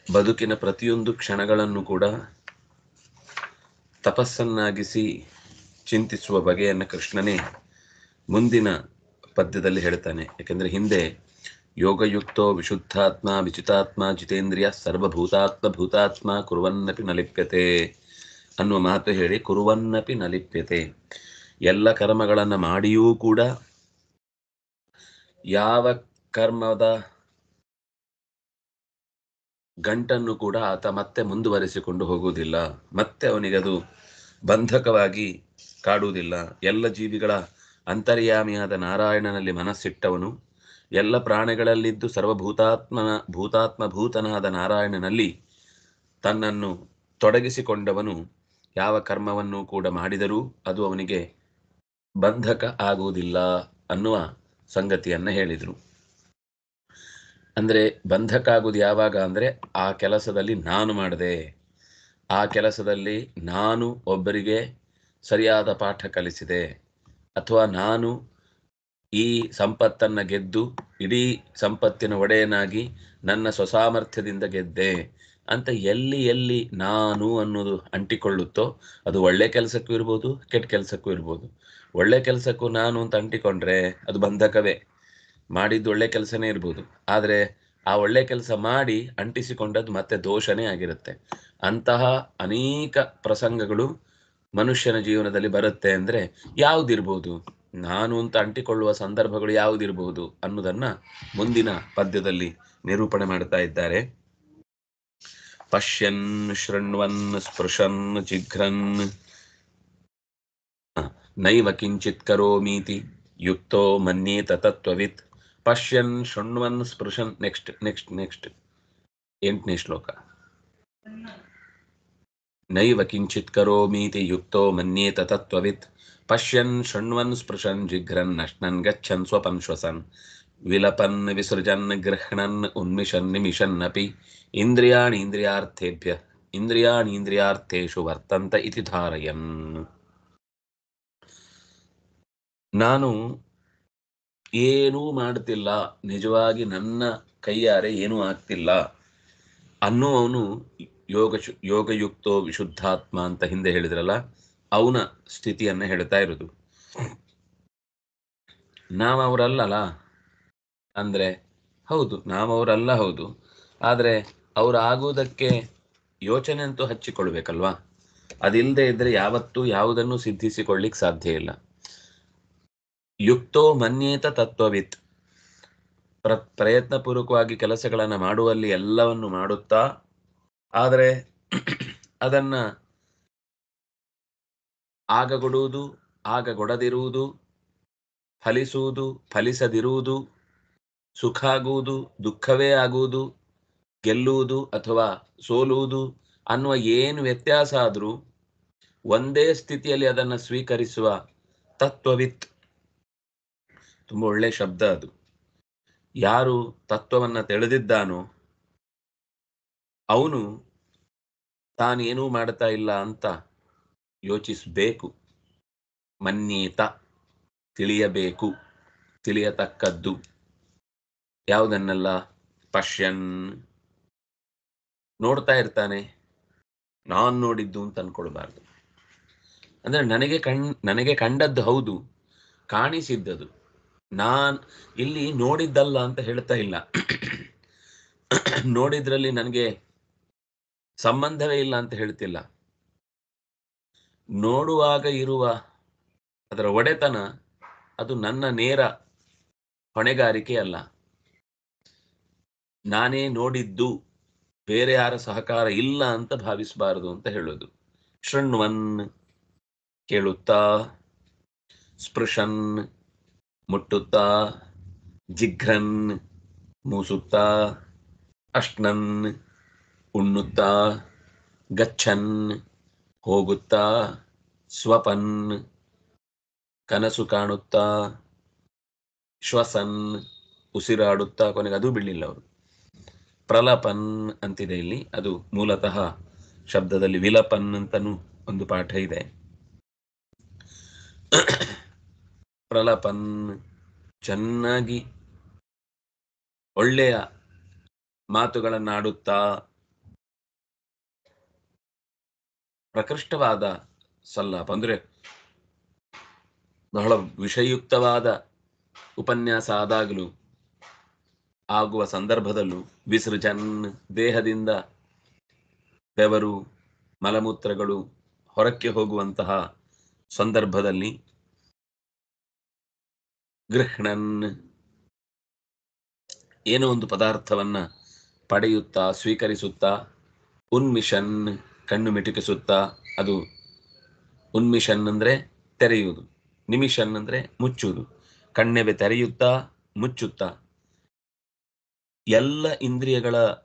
ಬದುಕಿನ ಪ್ರತಿಯೊಂದು ಕ್ಷಣಗಳನ್ನು ಕೂಡ ತಪಸ್ಸನ್ನಾಗಿಸಿ ಚಿಂತಿಸುವ ಬಗೆಯನ್ನು ಕೃಷ್ಣನೇ ಮುಂದಿನ ಪದ್ಯದಲ್ಲಿ ಹೇಳ್ತಾನೆ. ಯಾಕೆಂದರೆ ಹಿಂದೆ ಯೋಗಯುಕ್ತೋ ವಿಶುದ್ಧಾತ್ಮ ವಿಚಿತಾತ್ಮ ಜಿತೇಂದ್ರಿಯ ಸರ್ವಭೂತಾತ್ಮ ಭೂತಾತ್ಮ ಕುರುವನ್ನಪಿ ನಲಿಪ್ಯತೆ ಅನ್ನುವ ಮಾತು ಹೇಳಿ ಕುರುವನ್ನಪಿ ನಲಿಪ್ಯತೆ, ಎಲ್ಲ ಕರ್ಮಗಳನ್ನು ಮಾಡಿಯೂ ಕೂಡ ಯಾವ ಕರ್ಮದ ಗಂಟನ್ನು ಕೂಡ ಆತ ಮತ್ತೆ ಮುಂದುವರಿಸಿಕೊಂಡು ಹೋಗುವುದಿಲ್ಲ, ಮತ್ತೆ ಅವನಿಗದು ಬಂಧಕವಾಗಿ ಕಾಡುವುದಿಲ್ಲ. ಎಲ್ಲ ಜೀವಿಗಳ ಅಂತರ್ಯಾಮಿಯಾದ ನಾರಾಯಣನಲ್ಲಿ ಮನಸ್ಸಿಟ್ಟವನು, ಎಲ್ಲ ಪ್ರಾಣಿಗಳಲ್ಲಿದ್ದು ಭೂತನಾದ ನಾರಾಯಣನಲ್ಲಿ ತನ್ನನ್ನು ತೊಡಗಿಸಿಕೊಂಡವನು ಯಾವ ಕರ್ಮವನ್ನು ಕೂಡ ಮಾಡಿದರೂ ಅದು ಅವನಿಗೆ ಬಂಧಕ ಆಗುವುದಿಲ್ಲ ಅನ್ನುವ ಸಂಗತಿಯನ್ನು ಹೇಳಿದರು. ಅಂದರೆ ಬಂಧಕ ಆಗುವುದು ಯಾವಾಗ ಅಂದರೆ ಆ ಕೆಲಸದಲ್ಲಿ ನಾನು ಮಾಡಿದೆ, ಆ ಕೆಲಸದಲ್ಲಿ ನಾನು ಒಬ್ಬರಿಗೆ ಸರಿಯಾದ ಪಾಠ ಕಲಿಸಿದೆ, ಅಥವಾ ನಾನು ಈ ಸಂಪತ್ತನ್ನು ಗೆದ್ದು ಇಡೀ ಸಂಪತ್ತಿನ ಒಡೆಯನಾಗಿ ನನ್ನ ಸ್ವಸಾಮರ್ಥ್ಯದಿಂದ ಗೆದ್ದೆ ಅಂತ ಎಲ್ಲಿ ನಾನು ಅನ್ನೋದು ಅಂಟಿಕೊಳ್ಳುತ್ತೋ ಅದು ಒಳ್ಳೆ ಕೆಲಸಕ್ಕೂ ಇರ್ಬೋದು, ಕೆಟ್ಟ ಕೆಲಸಕ್ಕೂ ಇರ್ಬೋದು. ಒಳ್ಳೆ ಕೆಲಸಕ್ಕೂ ನಾನು ಅಂತ ಅಂಟಿಕೊಂಡ್ರೆ ಅದು ಬಂಧಕವೇ, ಮಾಡಿದ್ದು ಒಳ್ಳೆ ಕೆಲಸನೇ ಇರ್ಬೋದು, ಆದರೆ ಆ ಒಳ್ಳೆ ಕೆಲಸ ಮಾಡಿ ಅಂಟಿಸಿಕೊಂಡದ್ದು ಮತ್ತೆ ದೋಷನೇ ಆಗಿರುತ್ತೆ. ಅಂತಹ ಅನೇಕ ಪ್ರಸಂಗಗಳು ಮನುಷ್ಯನ ಜೀವನದಲ್ಲಿ ಬರುತ್ತೆ. ಅಂದರೆ ಯಾವುದಿರ್ಬೋದು, ನಾನು ಅಂತ ಅಂಟಿಕೊಳ್ಳುವ ಸಂದರ್ಭಗಳು ಯಾವುದಿರಬಹುದು ಅನ್ನೋದನ್ನ ಮುಂದಿನ ಪದ್ಯದಲ್ಲಿ ನಿರೂಪಣೆ ಮಾಡ್ತಾ ಇದ್ದಾರೆ. ಪಶ್ಯನ್ ಶೃಣ್ವನ್ ಸ್ಪೃಶನ್ ಜಿಘ್ರನ್ ನೈವ ಕಿಂಚಿತ್ ಕರೋಮೀತಿ ಯುಕ್ತೋ ಮನ್ಯೇತ ತತ್ವವಿತ್. ಪಶ್ಯನ್ ಶೃಣ್ವನ್ ಸ್ಪೃಶನ್. ನೆಕ್ಸ್ಟ್ 8ನೇ ಶ್ಲೋಕ. ನೈವ ಕಿಂಚಿತ್ ಕರೋಮೀತಿ ಯುಕ್ತೋ ಮನ್ಯೇತ ತತ್ವವಿತ್. ಪಶ್ಯನ್ ಶೃಣ್ವನ್ ಸ್ಪೃಶನ್ ಜಿಘ್ರನ್ ನಶ್ನನ್ ಗಚ್ಚನ್ ಸ್ವಪನ್ ಶ್ವಸನ್ ವಿಲಪನ್ ವಿಸೃಜನ್ ಗೃಹ್ಣನ್ ಉನ್ಮಿಷನ್ ನಿಮಿಷನ್ನಪಿ ಇಂದ್ರಿಯಾಣೀಂದ್ರಿಯಾರ್ಥೇಷು ವರ್ತಂತ ಇತಿ ಧಾರಯನ್. ನಾನು ಏನೂ ಮಾಡ್ತಿಲ್ಲ, ನಿಜವಾಗಿ ನನ್ನ ಕೈಯಾರೆ ಏನೂ ಆಗ್ತಿಲ್ಲ ಅನ್ನುವವನು ಯೋಗಯುಕ್ತೋ ವಿಶುದ್ಧಾತ್ಮ ಅಂತ ಹಿಂದೆ ಹೇಳಿದ್ರಲ್ಲ, ಅವನ ಸ್ಥಿತಿಯನ್ನ ಹೇಳ್ತಾ ಇರೋದು. ನಾವವರಲ್ಲಲ್ಲ ಅಂದ್ರೆ ಹೌದು, ನಾವವರಲ್ಲ, ಹೌದು, ಆದರೆ ಅವರಾಗುವುದಕ್ಕೆ ಯೋಚನೆ ಅಂತೂ ಹಚ್ಚಿಕೊಳ್ಬೇಕಲ್ವಾ. ಅದಿಲ್ಲದೆ ಇದ್ರೆ ಯಾವತ್ತೂ ಯಾವುದನ್ನು ಸಿದ್ಧಿಸಿಕೊಳ್ಳಿಕ್ ಸಾಧ್ಯ ಇಲ್ಲ. ಯುಕ್ತೋ ಮನ್ಯೇತ ತತ್ವವಿತ್. ಪ್ರಯತ್ನಪೂರ್ವಕವಾಗಿ ಕೆಲಸಗಳನ್ನು ಮಾಡುವಲ್ಲಿ ಎಲ್ಲವನ್ನು ಮಾಡುತ್ತಾ, ಆದರೆ ಅದನ್ನ ಆಗಗೊಡುವುದು, ಆಗಗೊಡದಿರುವುದು, ಫಲಿಸುವುದು, ಫಲಿಸದಿರುವುದು, ಸುಖ ಆಗುವುದು, ದುಃಖವೇ ಆಗುವುದು, ಗೆಲ್ಲುವುದು ಅಥವಾ ಸೋಲುವುದು ಅನ್ನುವ ಏನು ವ್ಯತ್ಯಾಸ ಆದರೂ ಒಂದೇ ಸ್ಥಿತಿಯಲ್ಲಿ ಅದನ್ನು ಸ್ವೀಕರಿಸುವ ತತ್ವವಿತ್. ತುಂಬ ಒಳ್ಳೆ ಶಬ್ದ ಅದು. ಯಾರು ತತ್ವವನ್ನು ತಿಳಿದಿದ್ದಾನೋ ಅವನು ತಾನೇನೂ ಮಾಡ್ತಾ ಇಲ್ಲ ಅಂತ ಯೋಚಿಸಬೇಕು. ಮನ್ಯೇತ, ತಿಳಿಯಬೇಕು, ತಿಳಿಯತಕ್ಕದ್ದು. ಯಾವುದನ್ನೆಲ್ಲ? ಪಶ್ಯನ್, ನೋಡ್ತಾ ಇರ್ತಾನೆ. ನಾನು ನೋಡಿದ್ದು ಅಂತ ಅನ್ಕೊಳ್ಬಾರ್ದು. ಅಂದ್ರೆ ನನಗೆ ಕಂಡದ್ದು ಹೌದು, ಕಾಣಿಸಿದ್ದದು. ನಾನ್ ಇಲ್ಲಿ ನೋಡಿದ್ದಲ್ಲ ಅಂತ ಹೇಳ್ತಾ ಇಲ್ಲ. ನೋಡಿದ್ರಲ್ಲಿ ನನಗೆ ಸಂಬಂಧವೇ ಇಲ್ಲ ಅಂತ ಹೇಳ್ತಿಲ್ಲ. ನೋಡುವಾಗ ಇರುವ ಅದರ ಒಡೆತನ ಅದು ನನ್ನ ನೇರ ಹೊಣೆಗಾರಿಕೆ ಅಲ್ಲ. ನಾನೇ ನೋಡಿದ್ದು, ಬೇರೆ ಯಾರ ಸಹಕಾರ ಇಲ್ಲ ಅಂತ ಭಾವಿಸಬಾರದು ಅಂತ ಹೇಳೋದು. ಶೃಣ್ವನ್, ಕೇಳುತ್ತಾ, ಸ್ಪೃಶನ್, ಮುಟ್ಟುತ್ತಾ, ಜಿಘ್ರನ್, ಮೂಸುತ್ತಾ, ಅಶ್ನನ್, ಉಣ್ಣುತ್ತಾ, ಗಚ್ಚನ್, ಹೋಗುತ್ತಾ, ಸ್ವಪನ್, ಕನಸು ಕಾಣುತ್ತಾ, ಶ್ವಸನ್, ಉಸಿರಾಡುತ್ತಾ, ಕೊನೆಗೆ ಅದು ಬಿಡಲಿಲ್ಲ ಅವರು. ಪ್ರಲಪನ್ ಅಂತಿದೆ ಇಲ್ಲಿ. ಅದು ಮೂಲತಃ ಶಬ್ದದಲ್ಲಿ ವಿಲಪನ್ ಅಂತನೂ ಒಂದು ಪಾಠ ಇದೆ. ಪ್ರಲಪನ್, ಚೆನ್ನಾಗಿ ಒಳ್ಳೆಯ ಮಾತುಗಳನ್ನಾಡುತ್ತಾ ಪ್ರಕೃಷ್ಟವಾದ ಸಲ್ಲಾಪ ಅಂದ್ರೆ ಬಹಳ ವಿಷಯುಕ್ತವಾದ ಉಪನ್ಯಾಸ ಆದಾಗಲೂ ಆಗುವ ಸಂದರ್ಭದಲ್ಲೂ ವಿಸರ್ಜನ್ ದೇಹದಿಂದ ಬೆವರು ಮಲಮೂತ್ರಗಳು ಹೊರಕ್ಕೆ ಹೋಗುವಂತಹ ಸಂದರ್ಭದಲ್ಲಿ ಗೃಹ್ಣನ್ ಏನೋ ಒಂದು ಪದಾರ್ಥವನ್ನ ಪಡೆಯುತ್ತಾ ಸ್ವೀಕರಿಸುತ್ತಾ ಉನ್ಮಿಷನ್ ಕಣ್ಣು ಮಿಟುಕಿಸುತ್ತಾ ಅದು ಉನ್ಮಿಷನ್ ಅಂದ್ರೆ ತೆರೆಯುವುದು, ನಿಮಿಷನ್ ಅಂದ್ರೆ ಮುಚ್ಚುವುದು. ಕಣ್ಣೆಬೆ ತೆರೆಯುತ್ತಾ ಮುಚ್ಚುತ್ತಾ ಎಲ್ಲ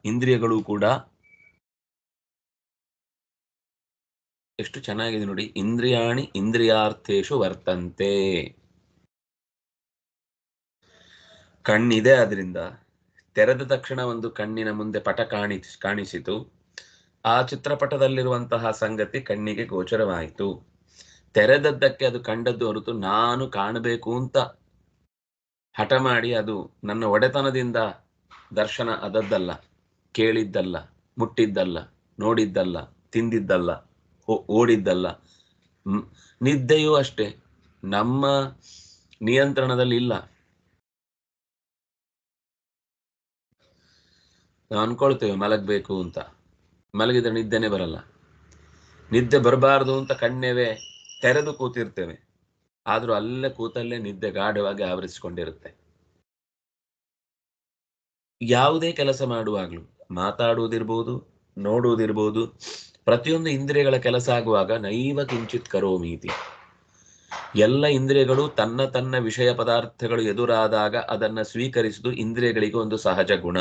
ಇಂದ್ರಿಯಗಳು ಕೂಡ ಎಷ್ಟು ಚೆನ್ನಾಗಿದೆ ನೋಡಿ. ಇಂದ್ರಿಯಾಣಿ ಇಂದ್ರಿಯಾರ್ಥೇಶು ವರ್ತಂತೆ. ಕಣ್ಣಿದೆ, ಆದ್ರಿಂದ ತೆರೆದ ತಕ್ಷಣ ಒಂದು ಕಣ್ಣಿನ ಮುಂದೆ ಪಟ ಕಾಣಿಸಿತು. ಆ ಚಿತ್ರಪಟದಲ್ಲಿರುವಂತಹ ಸಂಗತಿ ಕಣ್ಣಿಗೆ ಗೋಚರವಾಯಿತು. ತೆರೆದದ್ದಕ್ಕೆ ಅದು ಕಂಡದ್ದು ಹೊರತು ನಾನು ಕಾಣಬೇಕು ಅಂತ ಹಠ ಮಾಡಿ ಅದು ನನ್ನ ಒಡೆತನದಿಂದ ದರ್ಶನ ಅದದ್ದಲ್ಲ, ಕೇಳಿದ್ದಲ್ಲ, ಮುಟ್ಟಿದ್ದಲ್ಲ, ನೋಡಿದ್ದಲ್ಲ, ತಿಂದಿದ್ದಲ್ಲ, ಓಡಿದ್ದಲ್ಲ. ನಿದ್ದೆಯೂ ಅಷ್ಟೇ ನಮ್ಮ ನಿಯಂತ್ರಣದಲ್ಲಿ ಇಲ್ಲ. ನಾವು ಅನ್ಕೊಳ್ತೇವೆ ಮಲಗಬೇಕು ಅಂತ, ಮಲಗಿದ್ರೆ ನಿದ್ದೆನೆ ಬರಲ್ಲ. ನಿದ್ದೆ ಬರಬಾರದು ಅಂತ ಕಣ್ಣೇವೆ ತೆರೆದು ಕೂತಿರ್ತೇವೆ, ಆದ್ರೂ ಅಲ್ಲೇ ಕೂತಲ್ಲೇ ನಿದ್ದೆ ಗಾಢವಾಗಿ ಆವರಿಸಿಕೊಂಡಿರುತ್ತೆ. ಯಾವುದೇ ಕೆಲಸ ಮಾಡುವಾಗ್ಲೂ, ಮಾತಾಡುವುದಿರ್ಬೋದು, ನೋಡುವುದಿರ್ಬೋದು, ಪ್ರತಿಯೊಂದು ಇಂದ್ರಿಯಗಳ ಕೆಲಸ ಆಗುವಾಗ ನೈವ ಕಿಂಚಿತ್ ಕರೋಮೀತಿ. ಎಲ್ಲ ಇಂದ್ರಿಯಗಳು ತನ್ನ ವಿಷಯ ಪದಾರ್ಥಗಳು ಎದುರಾದಾಗ ಅದನ್ನ ಸ್ವೀಕರಿಸುವುದು ಇಂದ್ರಿಯಗಳಿಗೆ ಒಂದು ಸಹಜ ಗುಣ.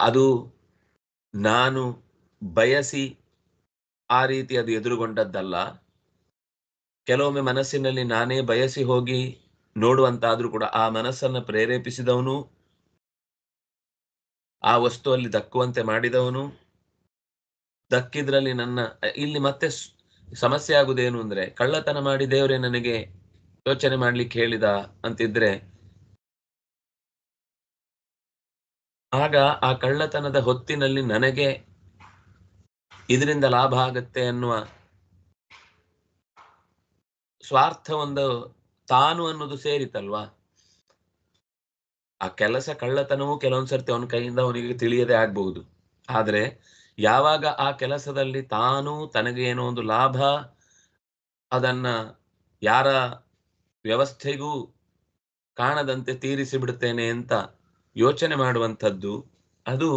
ಅದು ನಾನು ಬಯಸಿ ಆ ರೀತಿ ಅದು ಎದುರುಗೊಂಡದ್ದಲ್ಲ. ಕೆಲವೊಮ್ಮೆ ಮನಸ್ಸಿನಲ್ಲಿ ನಾನೇ ಬಯಸಿ ಹೋಗಿ ನೋಡುವಂತಾದ್ರೂ ಕೂಡ ಆ ಮನಸ್ಸನ್ನು ಪ್ರೇರೇಪಿಸಿದವನು, ಆ ವಸ್ತುವಲ್ಲಿ ದಕ್ಕುವಂತೆ ಮಾಡಿದವನು, ದಕ್ಕಿದ್ರಲ್ಲಿ ಇಲ್ಲಿ ಮತ್ತೆ ಸಮಸ್ಯೆ ಆಗುದೇನು ಅಂದ್ರೆ, ಕಳ್ಳತನ ಮಾಡಿ ದೇವರೇ ನನಗೆ ಯೋಚನೆ ಮಾಡ್ಲಿಕ್ಕೆ ಹೇಳಿದ ಅಂತಿದ್ರೆ ಆಗ ಆ ಕಳ್ಳತನದ ಹೊತ್ತಿನಲ್ಲಿ ನನಗೆ ಇದರಿಂದ ಲಾಭ ಆಗತ್ತೆ ಅನ್ನುವ ಸ್ವಾರ್ಥ ಒಂದು ತಾನು ಅನ್ನೋದು ಸೇರಿತಲ್ವಾ. ಆ ಕೆಲಸ ಕಳ್ಳತನವೂ ಕೆಲವೊಂದ್ಸರ್ತಿ ಅವನ ಕೈಯಿಂದ ಅವನಿಗೆ ತಿಳಿಯದೆ ಆಗ್ಬಹುದು. ಆದ್ರೆ ಯಾವಾಗ ಆ ಕೆಲಸದಲ್ಲಿ ತಾನು ತನಗೆ ಏನೋ ಒಂದು ಲಾಭ, ಅದನ್ನ ಯಾರ ವ್ಯವಸ್ಥೆಗೂ ಕಾಣದಂತೆ ತೀರಿಸಿ ಬಿಡುತ್ತೇನೆ ಅಂತ ಯೋಚನೆ ಮಾಡುವಂಥದ್ದು, ಅದು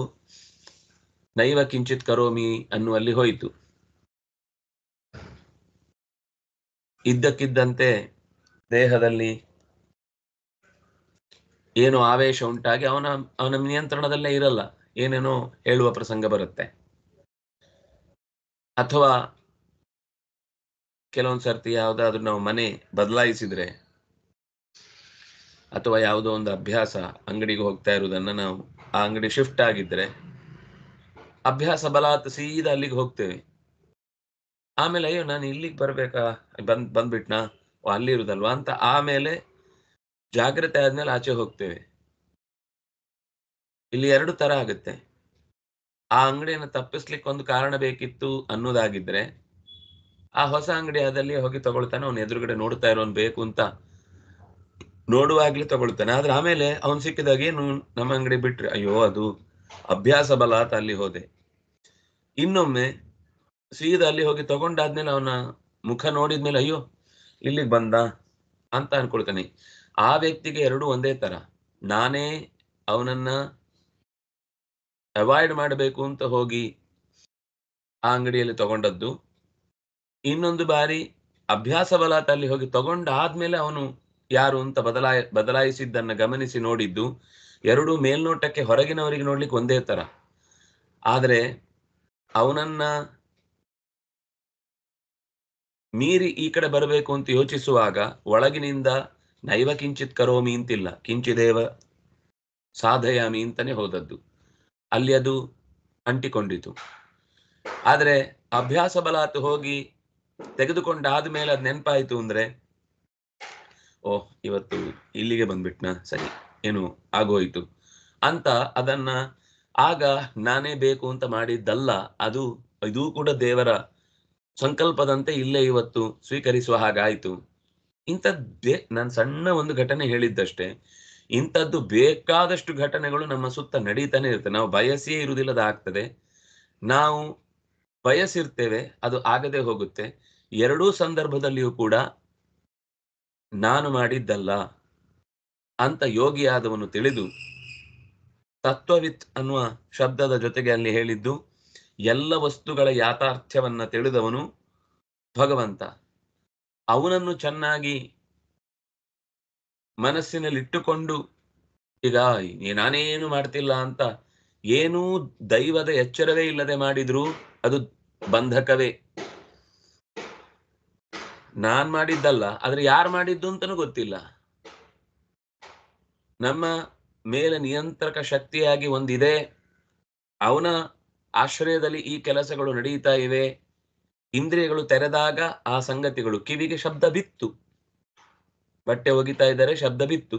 ನೈವ ಕಿಂಚಿತ್ ಕರೋಮಿ ಅನ್ನುವಲ್ಲಿ ಹೋಯಿತು. ಇದ್ದಕ್ಕಿದ್ದಂತೆ ದೇಹದಲ್ಲಿ ಏನೋ ಆವೇಶ ಉಂಟಾಗಿ ಅವನ ನಿಯಂತ್ರಣದಲ್ಲೇ ಇರಲ್ಲ, ಏನೇನೋ ಹೇಳುವ ಪ್ರಸಂಗ ಬರುತ್ತೆ. ಅಥವಾ ಕೆಲವೊಂದ್ ಸರ್ತಿ ಯಾವ್ದಾದ್ರು ನಾವು ಮನೆ ಬದಲಾಯಿಸಿದ್ರೆ, ಅಥವಾ ಯಾವುದೋ ಒಂದು ಅಭ್ಯಾಸ, ಅಂಗಡಿಗೆ ಹೋಗ್ತಾ ಇರುವುದನ್ನ ನಾವು ಆ ಅಂಗಡಿ ಶಿಫ್ಟ್ ಆಗಿದ್ರೆ ಅಭ್ಯಾಸ ಬಲಾತ್ ಸೀದಾ ಅಲ್ಲಿಗೆ ಹೋಗ್ತೇವೆ. ಆಮೇಲೆ ಅಯ್ಯೋ ನಾನು ಇಲ್ಲಿಗೆ ಬರ್ಬೇಕಾ, ಬಂದ್ಬಿಟ್ನಾ, ಅಲ್ಲಿ ಇರುದಲ್ವಾ ಅಂತ ಆಮೇಲೆ ಜಾಗ್ರತೆ ಆದ್ಮೇಲೆ ಆಚೆ ಹೋಗ್ತೇವೆ. ಇಲ್ಲಿ ಎರಡು ತರ ಆಗುತ್ತೆ. ಆ ಅಂಗಡಿಯನ್ನು ತಪ್ಪಿಸ್ಲಿಕ್ಕೆ ಒಂದು ಕಾರಣ ಬೇಕಿತ್ತು ಅನ್ನೋದಾಗಿದ್ರೆ ಆ ಹೊಸ ಅಂಗಡಿ ಆದಲ್ಲಿ ಹೋಗಿ ತಗೊಳ್ತಾನೆ, ಅವನು ಎದುರುಗಡೆ ನೋಡ್ತಾ ಇರೋನ್ ಬೇಕು ಅಂತ ನೋಡುವಾಗ್ಲೇ ತಗೊಳ್ತಾನೆ. ಆದ್ರೆ ಆಮೇಲೆ ಅವನ್ ಸಿಕ್ಕಿದಾಗ ಏನು ನಮ್ಮ ಅಂಗಡಿ ಬಿಟ್ರೆ ಅಯ್ಯೋ ಅದು ಅಭ್ಯಾಸ ಬಲ ಅಂತ ಅಲ್ಲಿ ಹೋದೆ. ಇನ್ನೊಮ್ಮೆ ಸೀದಾ ಅಲ್ಲಿ ಹೋಗಿ ತಗೊಂಡಾದ್ಮೇಲೆ ಅವನ ಮುಖ ನೋಡಿದ್ಮೇಲೆ ಅಯ್ಯೋ ಇಲ್ಲಿಗೆ ಬಂದ ಅಂತ ಅನ್ಕೊಳ್ತಾನೆ. ಆ ವ್ಯಕ್ತಿಗೆ ಎರಡು ಒಂದೇ ತರ. ನಾನೇ ಅವನನ್ನ ಅವಾಯ್ಡ್ ಮಾಡಬೇಕು ಅಂತ ಹೋಗಿ ಆ ಅಂಗಡಿಯಲ್ಲಿ ತಗೊಂಡದ್ದು, ಇನ್ನೊಂದು ಬಾರಿ ಅಭ್ಯಾಸ ಬಲಾತ್ ಅಲ್ಲಿ ಹೋಗಿ ತಗೊಂಡಾದ್ಮೇಲೆ ಅವನು ಯಾರು ಅಂತ ಬದಲಾಯಿಸಿದ್ದನ್ನ ಗಮನಿಸಿ ನೋಡಿದ್ದು, ಎರಡು ಮೇಲ್ನೋಟಕ್ಕೆ ಹೊರಗಿನವರಿಗೆ ನೋಡ್ಲಿಕ್ಕೆ ಒಂದೇ ತರ. ಆದ್ರೆ ಅವನನ್ನ ಮೀರಿ ಈ ಕಡೆ ಬರಬೇಕು ಅಂತ ಯೋಚಿಸುವಾಗ ಒಳಗಿನಿಂದ ನೈವ ಕಿಂಚಿತ್ ಕರೋಮಿ ಅಂತಿಲ್ಲ, ಕಿಂಚಿದೇವ ಸಾಧಯಾಮಿ ಅಂತಾನೆ ಹೋದದ್ದು. ಅಲ್ಲಿ ಅದು ಅಂಟಿಕೊಂಡಿತು. ಆದ್ರೆ ಅಭ್ಯಾಸ ಬಲಾತ್ ಹೋಗಿ ತೆಗೆದುಕೊಂಡಾದ ಮೇಲೆ ಅದ್ ನೆನಪಾಯ್ತು ಅಂದ್ರೆ, ಓಹ್ ಇವತ್ತು ಇಲ್ಲಿಗೆ ಬಂದ್ಬಿಟ್ನಾ, ಸರಿ ಏನು ಆಗೋಯ್ತು ಅಂತ ಅದನ್ನ ಆಗ ನಾನೇ ಬೇಕು ಅಂತ ಮಾಡಿದ್ದಲ್ಲ. ಇದು ಕೂಡ ದೇವರ ಸಂಕಲ್ಪದಂತೆ ಇಲ್ಲೇ ಇವತ್ತು ಸ್ವೀಕರಿಸುವ ಹಾಗಾಯ್ತು. ಇಂಥದ್ದೇ ನಾನು ಸಣ್ಣ ಒಂದು ಘಟನೆ ಹೇಳಿದ್ದಷ್ಟೇ. ಇಂಥದ್ದು ಬೇಕಾದಷ್ಟು ಘಟನೆಗಳು ನಮ್ಮ ಸುತ್ತ ನಡೀತಾನೆ ಇರುತ್ತೆ. ನಾವು ಬಯಸಿಯೇ ಇರುವುದಿಲ್ಲದ ಆಗ್ತದೆ, ನಾವು ಬಯಸಿರ್ತೇವೆ, ಅದು ಆಗದೆ ಹೋಗುತ್ತೆ. ಎರಡೂ ಸಂದರ್ಭದಲ್ಲಿಯೂ ಕೂಡ ನಾನು ಮಾಡಿದ್ದಲ್ಲ ಅಂತ ಯೋಗಿಯಾದವನು ತಿಳಿದು, ತತ್ವವಿತ್ ಅನ್ನುವ ಶಬ್ದದ ಜೊತೆಗೆ ಅಲ್ಲಿ ಹೇಳಿದ್ದು ಎಲ್ಲ ವಸ್ತುಗಳ ಯಾಥಾರ್ಥ್ಯವನ್ನ ತಿಳಿದವನು ಭಗವಂತ. ಅವನನ್ನು ಚೆನ್ನಾಗಿ ಮನಸ್ಸಿನಲ್ಲಿಟ್ಟುಕೊಂಡು ಈಗ ನಾನೇನು ಮಾಡ್ತಿಲ್ಲ ಅಂತ ಏನೂ ದೈವದ ಎಚ್ಚರವೇ ಇಲ್ಲದೆ ಮಾಡಿದ್ರು ಅದು ಬಂಧಕವೇ. ನಾನ್ ಮಾಡಿದ್ದಲ್ಲ, ಆದ್ರೆ ಯಾರು ಮಾಡಿದ್ದು ಅಂತನೂ ಗೊತ್ತಿಲ್ಲ. ನಮ್ಮ ಮೇಲೆ ನಿಯಂತ್ರಕ ಶಕ್ತಿಯಾಗಿ ಒಂದಿದೆ, ಅವನ ಆಶ್ರಯದಲ್ಲಿ ಈ ಕೆಲಸಗಳು ನಡೀತಾ ಇವೆ. ಇಂದ್ರಿಯಗಳು ತೆರೆದಾಗ ಆ ಸಂಗತಿಗಳು, ಕಿವಿಗೆ ಶಬ್ದ ಬಿತ್ತು, ಬಟ್ಟೆ ಒಗಿತಾ ಇದ್ದಾರೆ ಶಬ್ದ ಬಿತ್ತು,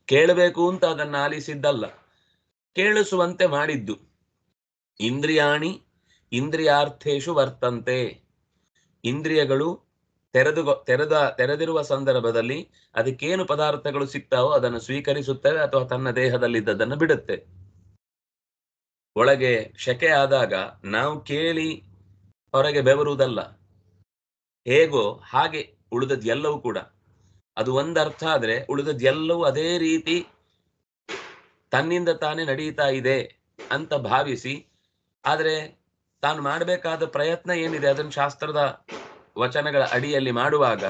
ಕೇಳಬೇಕು ಅಂತ ಅದನ್ನ ಆಲಿಸಿದ್ದಲ್ಲ, ಕೇಳಿಸುವಂತೆ ಮಾಡಿದ್ದು. ಇಂದ್ರಿಯಾಣಿ ಇಂದ್ರಿಯಾರ್ಥೇಶು ವರ್ತಂತೆ. ಇಂದ್ರಿಯಗಳು ತೆರೆದಿರುವ ಸಂದರ್ಭದಲ್ಲಿ ಅದಕ್ಕೇನು ಪದಾರ್ಥಗಳು ಸಿಗ್ತಾವೋ ಅದನ್ನು ಸ್ವೀಕರಿಸುತ್ತವೆ ಅಥವಾ ತನ್ನ ದೇಹದಲ್ಲಿದ್ದದನ್ನು ಬಿಡುತ್ತೆ. ಒಳಗೆ ಶೆಕೆ ಆದಾಗ ನಾವು ಕೇಳಿ ಹೊರಗೆ ಬೆವರುವುದಲ್ಲ, ಹೇಗೋ ಹಾಗೆ ಉಳಿದದ್ದು ಎಲ್ಲವೂ ಕೂಡ. ಅದು ಒಂದರ್ಥ ಆದ್ರೆ ಉಳಿದದ್ದು ಎಲ್ಲವೂ ಅದೇ ರೀತಿ ತನ್ನಿಂದ ತಾನೇ ನಡೀತಾ ಇದೆ ಅಂತ ಭಾವಿಸಿ, ಆದ್ರೆ ತಾನು ಮಾಡಬೇಕಾದ ಪ್ರಯತ್ನ ಏನಿದೆ ಅದನ್ನು ಶಾಸ್ತ್ರದ ವಚನಗಳ ಅಡಿಯಲ್ಲಿ ಮಾಡುವಾಗ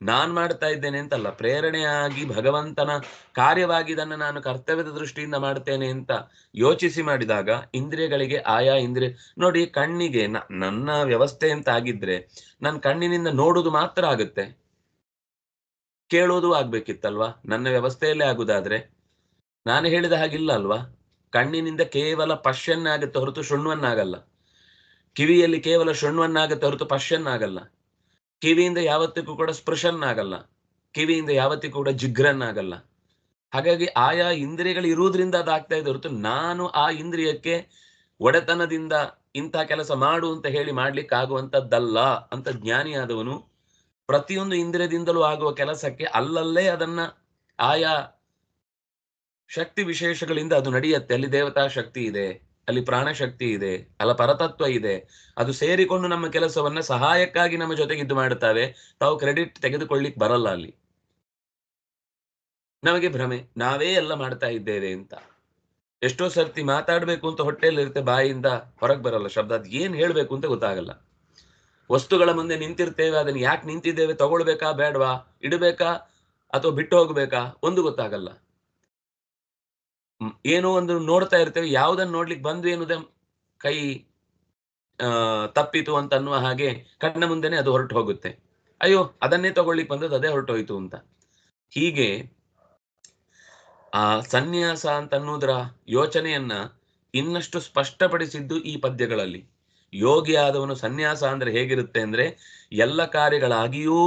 ನಾನ್ ಮಾಡ್ತಾ ಇದ್ದೇನೆ ಅಂತಲ್ಲ, ಪ್ರೇರಣೆಯಾಗಿ ಭಗವಂತನ ಕಾರ್ಯವಾಗಿ ಇದನ್ನು ನಾನು ಕರ್ತವ್ಯದ ದೃಷ್ಟಿಯಿಂದ ಮಾಡ್ತೇನೆ ಅಂತ ಯೋಚಿಸಿ ಮಾಡಿದಾಗ ಇಂದ್ರಿಯಗಳಿಗೆ ಆಯಾ ಇಂದ್ರಿಯ ನೋಡಿ, ಕಣ್ಣಿಗೆ ನನ್ನ ವ್ಯವಸ್ಥೆ ಅಂತ ಆಗಿದ್ರೆ ನನ್ನ ಕಣ್ಣಿನಿಂದ ನೋಡುವುದು ಮಾತ್ರ ಆಗುತ್ತೆ, ಕೇಳೋದು ಆಗ್ಬೇಕಿತ್ತಲ್ವಾ? ನನ್ನ ವ್ಯವಸ್ಥೆಯಲ್ಲೇ ಆಗುದಾದ್ರೆ ನಾನು ಹೇಳಿದ ಹಾಗಿಲ್ಲ ಅಲ್ವಾ? ಕಣ್ಣಿನಿಂದ ಕೇವಲ ಪಶ್ಯನ್ನಾಗುತ್ತೆ ಹೊರತು ಶೃಣ್ವನ್ನಾಗಲ್ಲ, ಕಿವಿಯಲ್ಲಿ ಕೇವಲ ಶೃಣ್ವನ್ನಾಗುತ್ತೆ ಹೊರತು ಪಶ್ಯನ್ನಾಗಲ್ಲ, ಕಿವಿಯಿಂದ ಯಾವತ್ತಿಗೂ ಕೂಡ ಸ್ಪೃಶನ್ನಾಗಲ್ಲ, ಕಿವಿಯಿಂದ ಯಾವತ್ತಿಗೂ ಕೂಡ ಜಿಘ್ರನ್ನಾಗಲ್ಲ. ಹಾಗಾಗಿ ಆಯಾ ಇಂದ್ರಿಯಗಳು ಇರುವುದರಿಂದ ಅದಾಗ್ತಾ ಇದೆ ಹೊರತು ನಾನು ಆ ಇಂದ್ರಿಯಕ್ಕೆ ಒಡೆತನದಿಂದ ಇಂಥ ಕೆಲಸ ಮಾಡು ಅಂತ ಹೇಳಿ ಮಾಡ್ಲಿಕ್ಕೆ ಆಗುವಂಥದ್ದಲ್ಲ ಅಂತ ಜ್ಞಾನಿಯಾದವನು ಪ್ರತಿಯೊಂದು ಇಂದ್ರಿಯದಿಂದಲೂ ಆಗುವ ಕೆಲಸಕ್ಕೆ ಅಲ್ಲಲ್ಲೇ ಅದನ್ನ ಆಯಾ ಶಕ್ತಿ ವಿಶೇಷಗಳಿಂದ ಅದು ನಡೆಯುತ್ತೆ. ಅಲ್ಲಿ ದೇವತಾ ಶಕ್ತಿ ಇದೆ, ಅಲ್ಲಿ ಪ್ರಾಣಶಕ್ತಿ ಇದೆ, ಅಲ್ಲ ಪರತತ್ವ ಇದೆ, ಅದು ಸೇರಿಕೊಂಡು ನಮ್ಮ ಕೆಲಸವನ್ನ ಸಹಾಯಕ್ಕಾಗಿ ನಮ್ಮ ಜೊತೆಗಿದ್ದು ಮಾಡುತ್ತವೆ. ತಾವು ಕ್ರೆಡಿಟ್ ತೆಗೆದುಕೊಳ್ಳಿಕ್ ಬರಲ್ಲ. ಅಲ್ಲಿ ನಮಗೆ ಭ್ರಮೆ, ನಾವೇ ಎಲ್ಲ ಮಾಡ್ತಾ ಇದ್ದೇವೆ ಅಂತ. ಎಷ್ಟೋ ಸರ್ತಿ ಮಾತಾಡ್ಬೇಕು ಅಂತ ಹೊಟ್ಟೆಯಲ್ಲಿರುತ್ತೆ, ಬಾಯಿಂದ ಹೊರಗೆ ಬರಲ್ಲ ಶಬ್ದ, ಅದ್ ಏನ್ ಹೇಳ್ಬೇಕು ಅಂತ ಗೊತ್ತಾಗಲ್ಲ. ವಸ್ತುಗಳ ಮುಂದೆ ನಿಂತಿರ್ತೇವೆ, ಅದನ್ನ ಯಾಕೆ ನಿಂತಿದ್ದೇವೆ, ತಗೊಳ್ಬೇಕಾ ಬೇಡವಾ, ಇಡಬೇಕಾ ಅಥವಾ ಬಿಟ್ಟು ಹೋಗ್ಬೇಕಾ ಒಂದು ಗೊತ್ತಾಗಲ್ಲ. ಏನೋ ಒಂದು ನೋಡ್ತಾ ಇರ್ತೇವೆ, ಯಾವ್ದನ್ನ ನೋಡ್ಲಿಕ್ಕೆ ಬಂದ್ವಿ ಎನ್ನುವುದೇ ಕೈ ತಪ್ಪಿತು ಅಂತ ಅನ್ನುವ ಹಾಗೆ ಕಣ್ಣ ಮುಂದೆನೆ ಅದು ಹೊರಟು ಹೋಗುತ್ತೆ. ಅಯ್ಯೋ ಅದನ್ನೇ ತಗೊಳ್ಳಿಕ್ ಬಂದದ್ದು ಅದೇ ಹೊರಟೋಯ್ತು ಅಂತ. ಹೀಗೆ ಆ ಸನ್ಯಾಸ ಅಂತ ಅನ್ನೋದರ ಯೋಚನೆಯನ್ನ ಇನ್ನಷ್ಟು ಸ್ಪಷ್ಟಪಡಿಸಿದ್ದು ಈ ಪದ್ಯಗಳಲ್ಲಿ. ಯೋಗಿ ಆದವನು ಸನ್ಯಾಸ ಅಂದ್ರೆ ಹೇಗಿರುತ್ತೆ ಅಂದ್ರೆ, ಎಲ್ಲ ಕಾರ್ಯಗಳಾಗಿಯೂ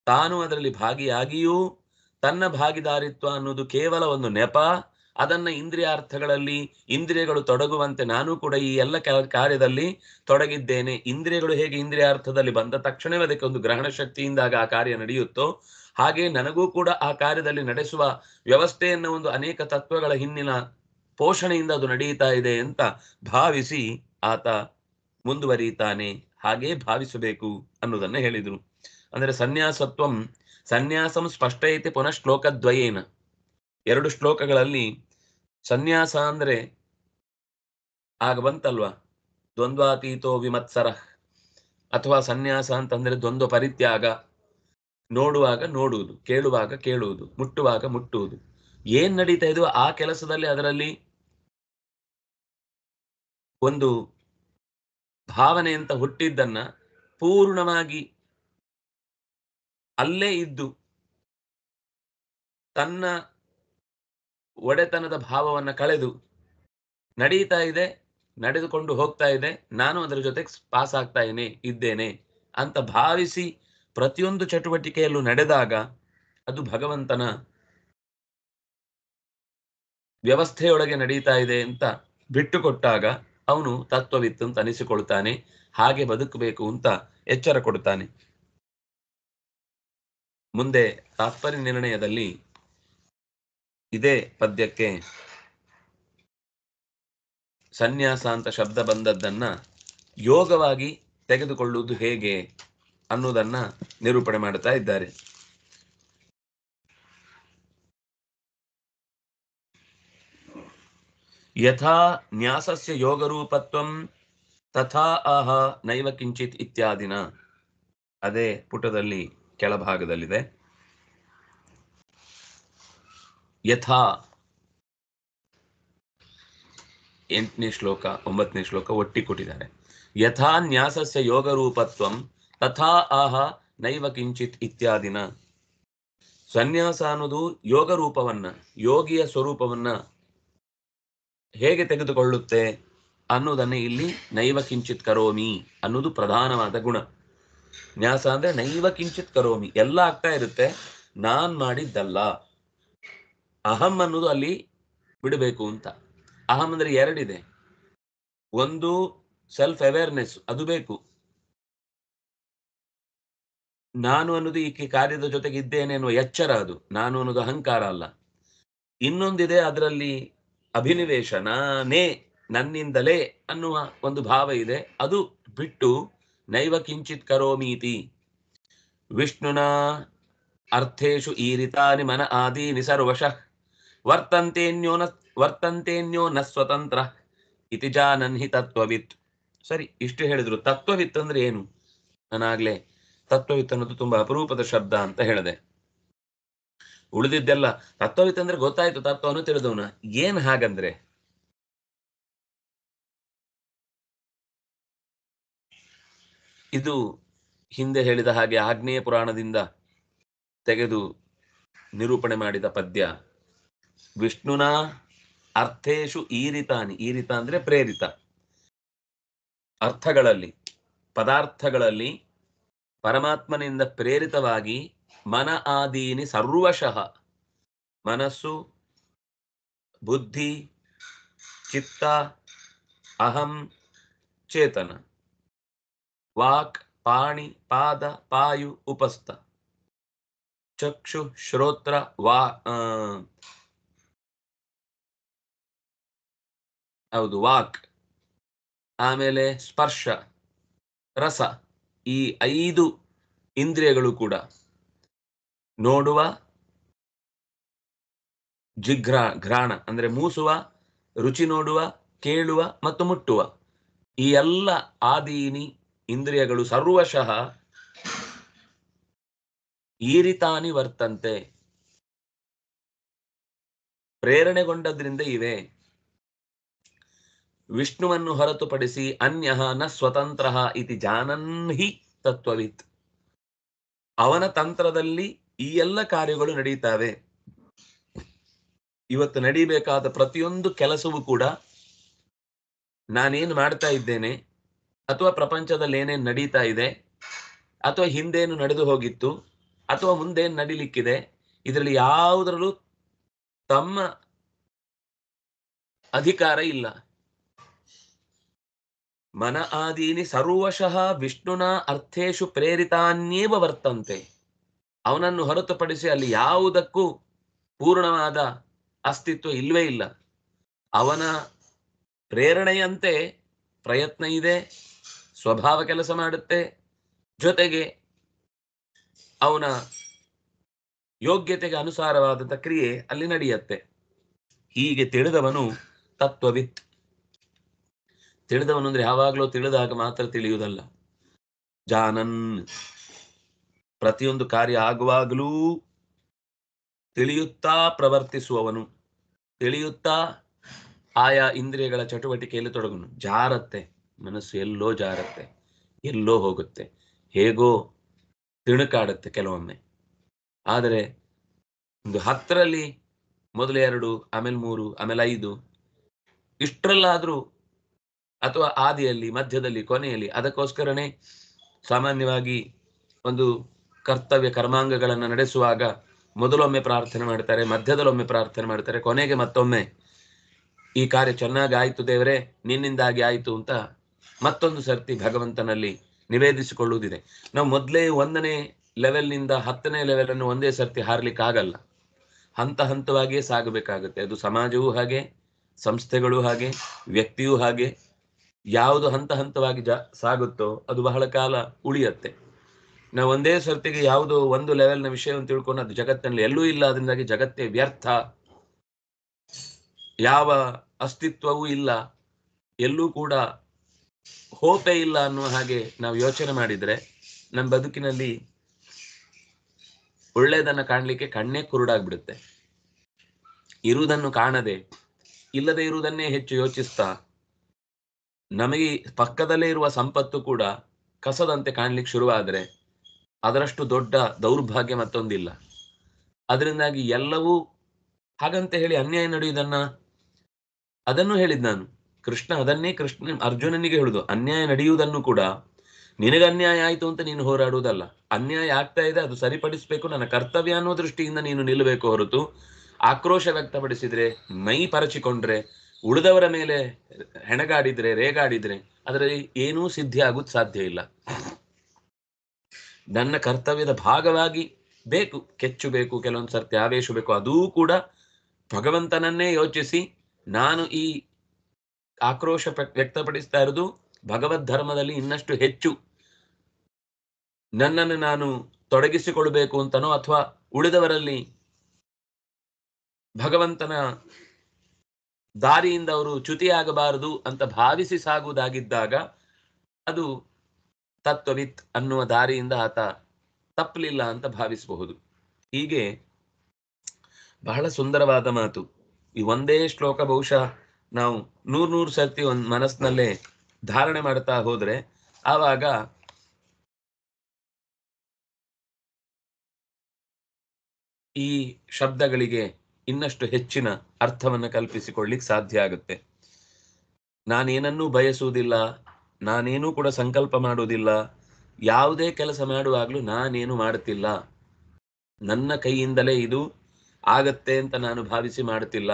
ತಾನು ಅದರಲ್ಲಿ ಭಾಗಿಯಾಗಿಯೂ ತನ್ನ ಭಾಗಿದಾರಿತ್ವ ಅನ್ನೋದು ಕೇವಲ ಒಂದು ನೆಪ, ಅದನ್ನ ಇಂದ್ರಿಯಾರ್ಥಗಳಲ್ಲಿ ಇಂದ್ರಿಯಗಳು ತೊಡಗುವಂತೆ ನಾನು ಕೂಡ ಈ ಎಲ್ಲ ಕಾರ್ಯದಲ್ಲಿ ತೊಡಗಿದ್ದೇನೆ. ಇಂದ್ರಿಯಗಳು ಹೇಗೆ ಇಂದ್ರಿಯಾರ್ಥದಲ್ಲಿ ಬಂದ ತಕ್ಷಣವೇ ಅದಕ್ಕೆ ಒಂದು ಗ್ರಹಣ ಶಕ್ತಿಯಿಂದಾಗ ಆ ಕಾರ್ಯ ನಡೆಯುತ್ತೋ, ಹಾಗೆ ನನಗೂ ಕೂಡ ಆ ಕಾರ್ಯದಲ್ಲಿ ನಡೆಸುವ ವ್ಯವಸ್ಥೆಯನ್ನು ಒಂದು ಅನೇಕ ತತ್ವಗಳ ಹಿನ್ನಿನ ಪೋಷಣೆಯಿಂದ ಅದು ನಡೆಯುತ್ತಾ ಇದೆ ಅಂತ ಭಾವಿಸಿ ಆತ ಮುಂದುವರಿಯುತ್ತಾನೆ. ಹಾಗೇ ಭಾವಿಸಬೇಕು ಅನ್ನೋದನ್ನ ಹೇಳಿದ್ರು. ಅಂದ್ರೆ ಸನ್ಯಾಸಂ ಸ್ಪಷ್ಟಯತಿ ಪುನಃ ಶ್ಲೋಕದ್ವಯೇನ. 2 ಶ್ಲೋಕಗಳಲ್ಲಿ ಸನ್ಯಾಸ ಅಂದ್ರೆ ಆಗ ಬಂತಲ್ವಾ, ದ್ವಂದ್ವಾತೀತೋ ವಿಮತ್ಸರ, ಅಥವಾ ಸನ್ಯಾಸ ಅಂತಂದ್ರೆ ದ್ವಂದ್ವ ಪರಿತ್ಯಾಗ. ನೋಡುವಾಗ ನೋಡುವುದು, ಕೇಳುವಾಗ ಕೇಳುವುದು, ಮುಟ್ಟುವಾಗ ಮುಟ್ಟುವುದು, ಏನ್ ನಡೀತಾ ಇದೆಯೋ ಆ ಕೆಲಸದಲ್ಲಿ ಅದರಲ್ಲಿ ಒಂದು ಭಾವನೆ ಅಂತ ಹುಟ್ಟಿದ್ದನ್ನ ಪೂರ್ಣವಾಗಿ ಅಲ್ಲೇ ಇದ್ದು ತನ್ನ ಒಡೆತನದ ಭಾವವನ್ನ ಕಳೆದು ನಡೀತಾ ಇದೆ, ನಡೆದುಕೊಂಡು ಹೋಗ್ತಾ ಇದೆ, ನಾನು ಅದರ ಜೊತೆಗೆ ಪಾಸ್ ಆಗ್ತಾ ಇದ್ದೇನೆ ಅಂತ ಭಾವಿಸಿ ಪ್ರತಿಯೊಂದು ಚಟುವಟಿಕೆಯಲ್ಲೂ ನಡೆದಾಗ ಅದು ಭಗವಂತನ ವ್ಯವಸ್ಥೆಯೊಳಗೆ ನಡೀತಾ ಇದೆ ಅಂತ ಬಿಟ್ಟುಕೊಟ್ಟಾಗ ಅವನು ತತ್ವವಿತ್ತು ಅಂತ ಅನಿಸಿಕೊಳ್ತಾನೆ. ಹಾಗೆ ಬದುಕಬೇಕು ಅಂತ ಎಚ್ಚರ ಕೊಡ್ತಾನೆ. ಮುಂದೆ ತಾತ್ಪರ್ಯ ನಿರ್ಣಯದಲ್ಲಿ ಇದೇ ಪದ್ಯಕ್ಕೆ ಸನ್ಯಾಸ ಅಂತ ಶಬ್ದ ಬಂದದ್ದನ್ನ ಯೋಗವಾಗಿ ತೆಗೆದುಕೊಳ್ಳುವುದು ಹೇಗೆ ಅನ್ನೋದನ್ನ ನಿರೂಪಣೆ ಮಾಡ್ತಾ ಇದ್ದಾರೆ. ಯಥಾ ನ್ಯಾಸಸ್ಯ ಯೋಗರೂಪತ್ವಂ ತಥಾ ಆಹ ನೈವ ಕಿಂಚಿತ್ ಇತ್ಯಾದಿನ. ಅದೇ ಪುಟದಲ್ಲಿ ಕೆಳಭಾಗದಲ್ಲಿದೆ. ಯಥಾ 8ನೇ ಶ್ಲೋಕ 9ನೇ ಶ್ಲೋಕ ಒಟ್ಟಿ ಕೊಟ್ಟಿದ್ದಾರೆ. ಯಥಾ ನ್ಯಾಸಸ್ಯ ಯೋಗರೂಪತ್ವಂ ತಥಾ ಆಹ ನೈವ ಕಿಂಚಿತ್ ಇತ್ಯಾದಿನ. ಸನ್ಯಾಸ ಅನ್ನೋದು ಯೋಗ ರೂಪವನ್ನ, ಯೋಗಿಯ ಸ್ವರೂಪವನ್ನ ಹೇಗೆ ತೆಗೆದುಕೊಳ್ಳುತ್ತೆ ಅನ್ನೋದನ್ನೇ ಇಲ್ಲಿ ನೈವ ಕಿಂಚಿತ್ ಕರೋಮಿ ಅನ್ನೋದು ಪ್ರಧಾನವಾದ ಗುಣ. ನ್ಯಾಸ ಅಂದ್ರೆ ನೈವ ಕಿಂಚಿತ್ ಕರೋಮಿ, ಎಲ್ಲ ಆಗ್ತಾ ಇರುತ್ತೆ, ನಾನ್ ಮಾಡಿದ್ದಲ್ಲ. ಅಹಂ ಅನ್ನೋದು ಅಲ್ಲಿ ಬಿಡಬೇಕು ಅಂತ. ಅಹಂ ಅಂದ್ರೆ ಎರಡಿದೆ. ಒಂದು ಸೆಲ್ಫ್ ಅವೇರ್ನೆಸ್, ಅದು ಬೇಕು. ನಾನು ಅನ್ನೋದು ಈ ಕಾರ್ಯದ ಜೊತೆಗೆ ಇದ್ದೇನೆ ಅನ್ನುವ ಎಚ್ಚರ, ಅದು ನಾನು ಅನ್ನೋದು ಅಹಂಕಾರ ಅಲ್ಲ. ಇನ್ನೊಂದಿದೆ ಅದರಲ್ಲಿ ಅಭಿನಿವೇಶ, ನಾನೇ, ನನ್ನಿಂದಲೇ ಅನ್ನುವ ಒಂದು ಭಾವ ಇದೆ. ಅದು ಬಿಟ್ಟು ನೈವ ಕಿಂಚಿತ್ ಕರೋಮೀತಿ. ವಿಷ್ಣುನ ಅರ್ಥೇಶು ಈರಿತಾನಿ ಮನ ಆದೀನಿ ಸರ್ವಶಃ ವರ್ತಂತೇನ್ಯೋ ನ ಸ್ವತಂತ್ರ ಇತಿ ಜಾನನ್ಹಿ ತತ್ವವಿತ್. ಸರಿ, ಇಷ್ಟು ಹೇಳಿದ್ರು. ತತ್ವವಿತ್ ಅಂದ್ರೆ ಏನು? ನಾನಾಗ್ಲೇ ತತ್ವವಿತ್ ಅನ್ನೋದು ತುಂಬಾ ಅಪರೂಪದ ಶಬ್ದ ಅಂತ ಹೇಳಿದೆ. ಉಳಿದಿದ್ದೆಲ್ಲ ತತ್ವವಿತ್ ಅಂದ್ರೆ ಗೊತ್ತಾಯ್ತು, ತತ್ವವನ್ನು ತಿಳಿದವನ. ಏನ್ ಹಾಗಂದ್ರೆ, ಇದು ಹಿಂದೆ ಹೇಳಿದ ಹಾಗೆ ಆಗ್ನೇಯ ಪುರಾಣದಿಂದ ತೆಗೆದು ನಿರೂಪಣೆ ಮಾಡಿದ ಪದ್ಯ. ವಿಷ್ಣುನ ಅರ್ಥೇಶು ಈರಿತಾನಿ. ಈರಿತ ಅಂದ್ರೆ ಪ್ರೇರಿತ. ಅರ್ಥಗಳಲ್ಲಿ, ಪದಾರ್ಥಗಳಲ್ಲಿ ಪರಮಾತ್ಮನಿಂದ ಪ್ರೇರಿತವಾಗಿ ಮನ ಆದೀನಿ ಸರ್ವಶಃ, ಮನಸ್ಸು, ಬುದ್ಧಿ, ಚಿತ್ತ, ಅಹಂ, ಚೇತನ, ವಾಕ್, ಪಾಣಿ, ಪಾದ, ಪಾಯು, ಉಪಸ್ಥ, ಚಕ್ಷು, ಶ್ರೋತ್ರ, ವಾಕ್, ಆಮೇಲೆ ಸ್ಪರ್ಶ, ರಸ, ಈ 5 ಇಂದ್ರಿಯಗಳು ಕೂಡ ನೋಡುವ, ಘ್ರಾಣ ಅಂದ್ರೆ ಮೂಸುವ, ರುಚಿ ನೋಡುವ, ಕೇಳುವ ಮತ್ತು ಮುಟ್ಟುವ, ಈ ಎಲ್ಲ ಆದೀನಿ ಇಂದ್ರಿಯಗಳು ಸರ್ವಶಃ ಈರಿತಾನಿ ವರ್ತಂತೆ, ಪ್ರೇರಣೆಗೊಂಡದ್ರಿಂದ ಇವೆ. ವಿಷ್ಣುವನ್ನು ಹೊರತುಪಡಿಸಿ ಅನ್ಯಃ ನ ಸ್ವತಂತ್ರ ಇತಿ ಜಾನನ್ಹಿ ತತ್ವವಿತ್. ಅವನ ತಂತ್ರದಲ್ಲಿ ಈ ಎಲ್ಲ ಕಾರ್ಯಗಳು ನಡೀತಾವೆ. ಇವತ್ತು ನಡೀಬೇಕಾದ ಪ್ರತಿಯೊಂದು ಕೆಲಸವೂ ಕೂಡ ನಾನೇನು ಮಾಡ್ತಾ ಇದ್ದೇನೆ, ಅಥವಾ ಪ್ರಪಂಚದಲ್ಲಿ ಏನೇನು ನಡೀತಾ ಇದೆ, ಅಥವಾ ಹಿಂದೇನು ನಡೆದು ಹೋಗಿತ್ತು, ಅಥವಾ ಮುಂದೇನು ನಡೀಲಿಕ್ಕಿದೆ, ಇದರಲ್ಲಿ ಯಾವುದರಲ್ಲೂ ತಮ್ಮ ಅಧಿಕಾರ ಇಲ್ಲ. ಮನ ಆದೀನಿ ಸರ್ವಶಃ ವಿಷ್ಣುನ ಅರ್ಥೇಶು ಪ್ರೇರಿತಾನ್ಯೇವ ವರ್ತಂತೆ. ಅವನನ್ನು ಹೊರತುಪಡಿಸಿ ಅಲ್ಲಿ ಯಾವುದಕ್ಕೂ ಪೂರ್ಣವಾದ ಅಸ್ತಿತ್ವ ಇಲ್ವೇ ಇಲ್ಲ. ಅವನ ಪ್ರೇರಣೆಯಂತೆ ಪ್ರಯತ್ನ ಇದೆ, ಸ್ವಭಾವ ಕೆಲಸ ಮಾಡುತ್ತೆ, ಜೊತೆಗೆ ಅವನ ಯೋಗ್ಯತೆಗೆ ಅನುಸಾರವಾದಂಥ ಕ್ರಿಯೆ ಅಲ್ಲಿ ನಡೆಯುತ್ತೆ. ಹೀಗೆ ತಿಳಿದವನು ತತ್ವವಿತ್. ತಿಳಿದವನು ಅಂದ್ರೆ ಯಾವಾಗಲೂ ತಿಳಿದಾಗ ಮಾತ್ರ ತಿಳಿಯುವುದಲ್ಲ. ಜಾನನ್, ಪ್ರತಿಯೊಂದು ಕಾರ್ಯ ಆಗುವಾಗಲೂ ತಿಳಿಯುತ್ತಾ ಪ್ರವರ್ತಿಸುವವನು, ತಿಳಿಯುತ್ತಾ ಆಯಾ ಇಂದ್ರಿಯಗಳ ಚಟುವಟಿಕೆಯಲ್ಲಿ ತೊಡಗುನು. ಜಾರತ್ತೆ ಮನಸ್ಸು, ಎಲ್ಲೋ ಜಾರತ್ತೆ, ಎಲ್ಲೋ ಹೋಗುತ್ತೆ, ಹೇಗೋ ತಿಣುಕಾಡುತ್ತೆ ಕೆಲವೊಮ್ಮೆ. ಆದರೆ ಒಂದು 10ರಲ್ಲಿ ಮೊದಲು 2, ಆಮೇಲೆ 3, ಆಮೇಲೆ 5, ಇಷ್ಟರಲ್ಲಾದ್ರೂ, ಅಥವಾ ಆದಿಯಲ್ಲಿ, ಮಧ್ಯದಲ್ಲಿ, ಕೊನೆಯಲ್ಲಿ. ಅದಕ್ಕೋಸ್ಕರನೇ ಸಾಮಾನ್ಯವಾಗಿ ಒಂದು ಕರ್ತವ್ಯ ಕರ್ಮಾಂಗಗಳನ್ನು ನಡೆಸುವಾಗ ಮೊದಲೊಮ್ಮೆ ಪ್ರಾರ್ಥನೆ ಮಾಡ್ತಾರೆ, ಮಧ್ಯದಲ್ಲೊಮ್ಮೆ ಪ್ರಾರ್ಥನೆ ಮಾಡ್ತಾರೆ, ಕೊನೆಗೆ ಮತ್ತೊಮ್ಮೆ ಈ ಕಾರ್ಯ ಚೆನ್ನಾಗಿ ಆಯ್ತು ದೇವರೇ, ನಿನ್ನಿಂದಾಗಿ ಆಯ್ತು ಅಂತ ಮತ್ತೊಂದು ಸರ್ತಿ ಭಗವಂತನಲ್ಲಿ ನಿವೇದಿಸಿಕೊಳ್ಳುವುದಿದೆ. ನಾವು ಮೊದಲೇ 1ನೇ ಲೆವೆಲ್ನಿಂದ 10ನೇ ಲೆವೆಲ್ ಅನ್ನು ಒಂದೇ ಸರ್ತಿ ಹಾರ್ಲಿಕ್ಕೆ ಆಗಲ್ಲ. ಹಂತ ಹಂತವಾಗಿಯೇ ಸಾಗಬೇಕಾಗುತ್ತೆ. ಅದು ಸಮಾಜವೂ ಹಾಗೆ, ಸಂಸ್ಥೆಗಳು ಹಾಗೆ, ವ್ಯಕ್ತಿಯೂ ಹಾಗೆ. ಯಾವುದು ಹಂತ ಹಂತವಾಗಿ ಸಾಗುತ್ತೋ ಅದು ಬಹಳ ಕಾಲ ಉಳಿಯತ್ತೆ. ನಾವು ಒಂದೇ ಸರ್ತಿಗೆ ಯಾವುದೋ ಒಂದು ಲೆವೆಲ್ನ ವಿಷಯವನ್ನು ತಿಳ್ಕೊಂಡು ಅದು ಜಗತ್ತಿನಲ್ಲಿ ಎಲ್ಲೂ ಇಲ್ಲ, ಅದರಿಂದಾಗಿ ಜಗತ್ತೇ ವ್ಯರ್ಥ, ಯಾವ ಅಸ್ತಿತ್ವವೂ ಇಲ್ಲ, ಎಲ್ಲೂ ಕೂಡ ಹೋಪೇ ಇಲ್ಲ ಅನ್ನುವ ಹಾಗೆ ನಾವು ಯೋಚನೆ ಮಾಡಿದ್ರೆ ನಮ್ಮ ಬದುಕಿನಲ್ಲಿ ಒಳ್ಳೆಯದನ್ನ ಕಾಣಲಿಕ್ಕೆ ಕಣ್ಣೇ ಕುರುಡಾಗ್ಬಿಡುತ್ತೆ. ಇರುವುದನ್ನು ಕಾಣದೆ ಇಲ್ಲದೆ ಇರುವುದನ್ನೇ ಹೆಚ್ಚು ಯೋಚಿಸ್ತಾ ನಮಗೆ ಪಕ್ಕದಲ್ಲೇ ಇರುವ ಸಂಪತ್ತು ಕೂಡ ಕಸದಂತೆ ಕಾಣ್ಲಿಕ್ಕೆ ಶುರುವಾದ್ರೆ ಅದರಷ್ಟು ದೊಡ್ಡ ದೌರ್ಭಾಗ್ಯ ಮತ್ತೊಂದಿಲ್ಲ. ಅದರಿಂದಾಗಿ ಎಲ್ಲವೂ ಹಾಗಂತ ಹೇಳಿ ಅನ್ಯಾಯ ನಡೆಯುವುದನ್ನ ಅದನ್ನು ಹೇಳಿದ್ ನಾನು. ಕೃಷ್ಣ ಅರ್ಜುನನಿಗೆ ಹೇಳುದು, ಅನ್ಯಾಯ ನಡೆಯುವುದನ್ನು ಕೂಡ ನಿನಗೆ ಅನ್ಯಾಯ ಆಯ್ತು ಅಂತ ನೀನು ಹೋರಾಡುವುದಲ್ಲ, ಅನ್ಯಾಯ ಆಗ್ತಾ ಇದೆ ಅದು ಸರಿಪಡಿಸಬೇಕು, ನನ್ನ ಕರ್ತವ್ಯ ಅನ್ನೋ ದೃಷ್ಟಿಯಿಂದ ನೀನು ನಿಲ್ಲಬೇಕು ಹೊರತು ಆಕ್ರೋಶ ವ್ಯಕ್ತಪಡಿಸಿದ್ರೆ, ಮೈ ಪರಚಿಕೊಂಡ್ರೆ, ಉಳಿದವರ ಮೇಲೆ ಹೆಣಗಾಡಿದ್ರೆ, ರೇಗಾಡಿದ್ರೆ ಅದರಲ್ಲಿ ಏನೂ ಸಿದ್ಧಿ ಆಗುವುದು ಸಾಧ್ಯ ಇಲ್ಲ. ನನ್ನ ಕರ್ತವ್ಯದ ಭಾಗವಾಗಿ ಬೇಕು, ಕೆಚ್ಚು ಬೇಕು, ಕೆಲವೊಂದು ಸರ್ತಿ ಆವೇಶ ಬೇಕು, ಅದೂ ಕೂಡ ಭಗವಂತನನ್ನೇ ಯೋಚಿಸಿ ನಾನು ಈ ಆಕ್ರೋಶ ವ್ಯಕ್ತಪಡಿಸ್ತಾ ಇರೋದು ಭಗವದ್ ಧರ್ಮದಲ್ಲಿ ಇನ್ನಷ್ಟು ಹೆಚ್ಚು ನನ್ನನ್ನು ನಾನು ತೊಡಗಿಸಿಕೊಳ್ಬೇಕು ಅಂತನೋ ಅಥವಾ ಉಳಿದವರಲ್ಲಿ ಭಗವಂತನ ದಾರಿಯಿಂದ ಅವರು ಚ್ಯುತಿಯಾಗಬಾರದು ಅಂತ ಭಾವಿಸಿ ಸಾಗುವುದಾಗಿದ್ದಾಗ ಅದು ತತ್ವವಿತ್ ಅನ್ನುವ ದಾರಿಯಿಂದ ಆತ ತಪ್ಪಲಿಲ್ಲ ಅಂತ ಭಾವಿಸಬಹುದು. ಹೀಗೆ ಬಹಳ ಸುಂದರವಾದ ಮಾತು. ಈ ಒಂದೇ ಶ್ಲೋಕ ಬಹುಶಃ ನಾವು 100 ಸರ್ತಿ ಒಂದು ಮನಸ್ಸಿನಲ್ಲೇ ಧಾರಣೆ ಮಾಡ್ತಾ ಹೋದ್ರೆ ಆವಾಗ ಈ ಶಬ್ದಗಳಿಗೆ ಇನ್ನಷ್ಟು ಹೆಚ್ಚಿನ ಅರ್ಥವನ್ನು ಕಲ್ಪಿಸಿಕೊಳ್ಳಿಕ್ಕೆ ಸಾಧ್ಯ ಆಗುತ್ತೆ. ನಾನೇನನ್ನೂ ಬಯಸುವುದಿಲ್ಲ, ನಾನೇನೂ ಕೂಡ ಸಂಕಲ್ಪ ಮಾಡುವುದಿಲ್ಲ, ಯಾವುದೇ ಕೆಲಸ ಮಾಡುವಾಗಲೂ ನಾನೇನು ಮಾಡುತ್ತಿಲ್ಲ, ನನ್ನ ಕೈಯಿಂದಲೇ ಇದು ಆಗತ್ತೆ ಅಂತ ನಾನು ಭಾವಿಸಿ ಮಾಡುತ್ತಿಲ್ಲ,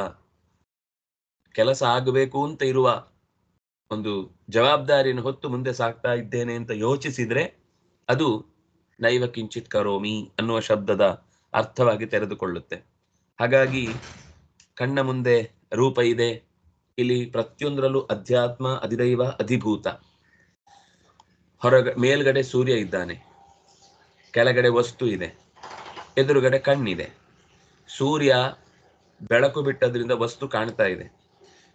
ಕೆಲಸ ಆಗಬೇಕು ಅಂತ ಇರುವ ಒಂದು ಜವಾಬ್ದಾರಿಯನ್ನು ಹೊತ್ತು ಮುಂದೆ ಸಾಗ್ತಾ ಇದ್ದೇನೆ ಅಂತ ಯೋಚಿಸಿದ್ರೆ ಅದು ನೈವ ಕಿಂಚಿತ್ ಕರೋಮಿ ಅನ್ನುವ ಶಬ್ದದ ಅರ್ಥವಾಗಿ ತೆರೆದುಕೊಳ್ಳುತ್ತೆ. ಹಾಗಾಗಿ ಕಣ್ಣ ಮುಂದೆ ರೂಪ ಇದೆ, ಇಲ್ಲಿ ಪ್ರತಿಯೊಂದರಲ್ಲೂ ಅಧ್ಯಾತ್ಮ, ಅಧಿದೈವ, ಅಧಿಭೂತ. ಮೇಲ್ಗಡೆ ಸೂರ್ಯ ಇದ್ದಾನೆ, ಕೆಳಗಡೆ ವಸ್ತು ಇದೆ, ಎದುರುಗಡೆ ಕಣ್ಣಿದೆ. ಸೂರ್ಯ ಬೆಳಕು ಬಿಟ್ಟದ್ರಿಂದ ವಸ್ತು ಕಾಣ್ತಾ ಇದೆ,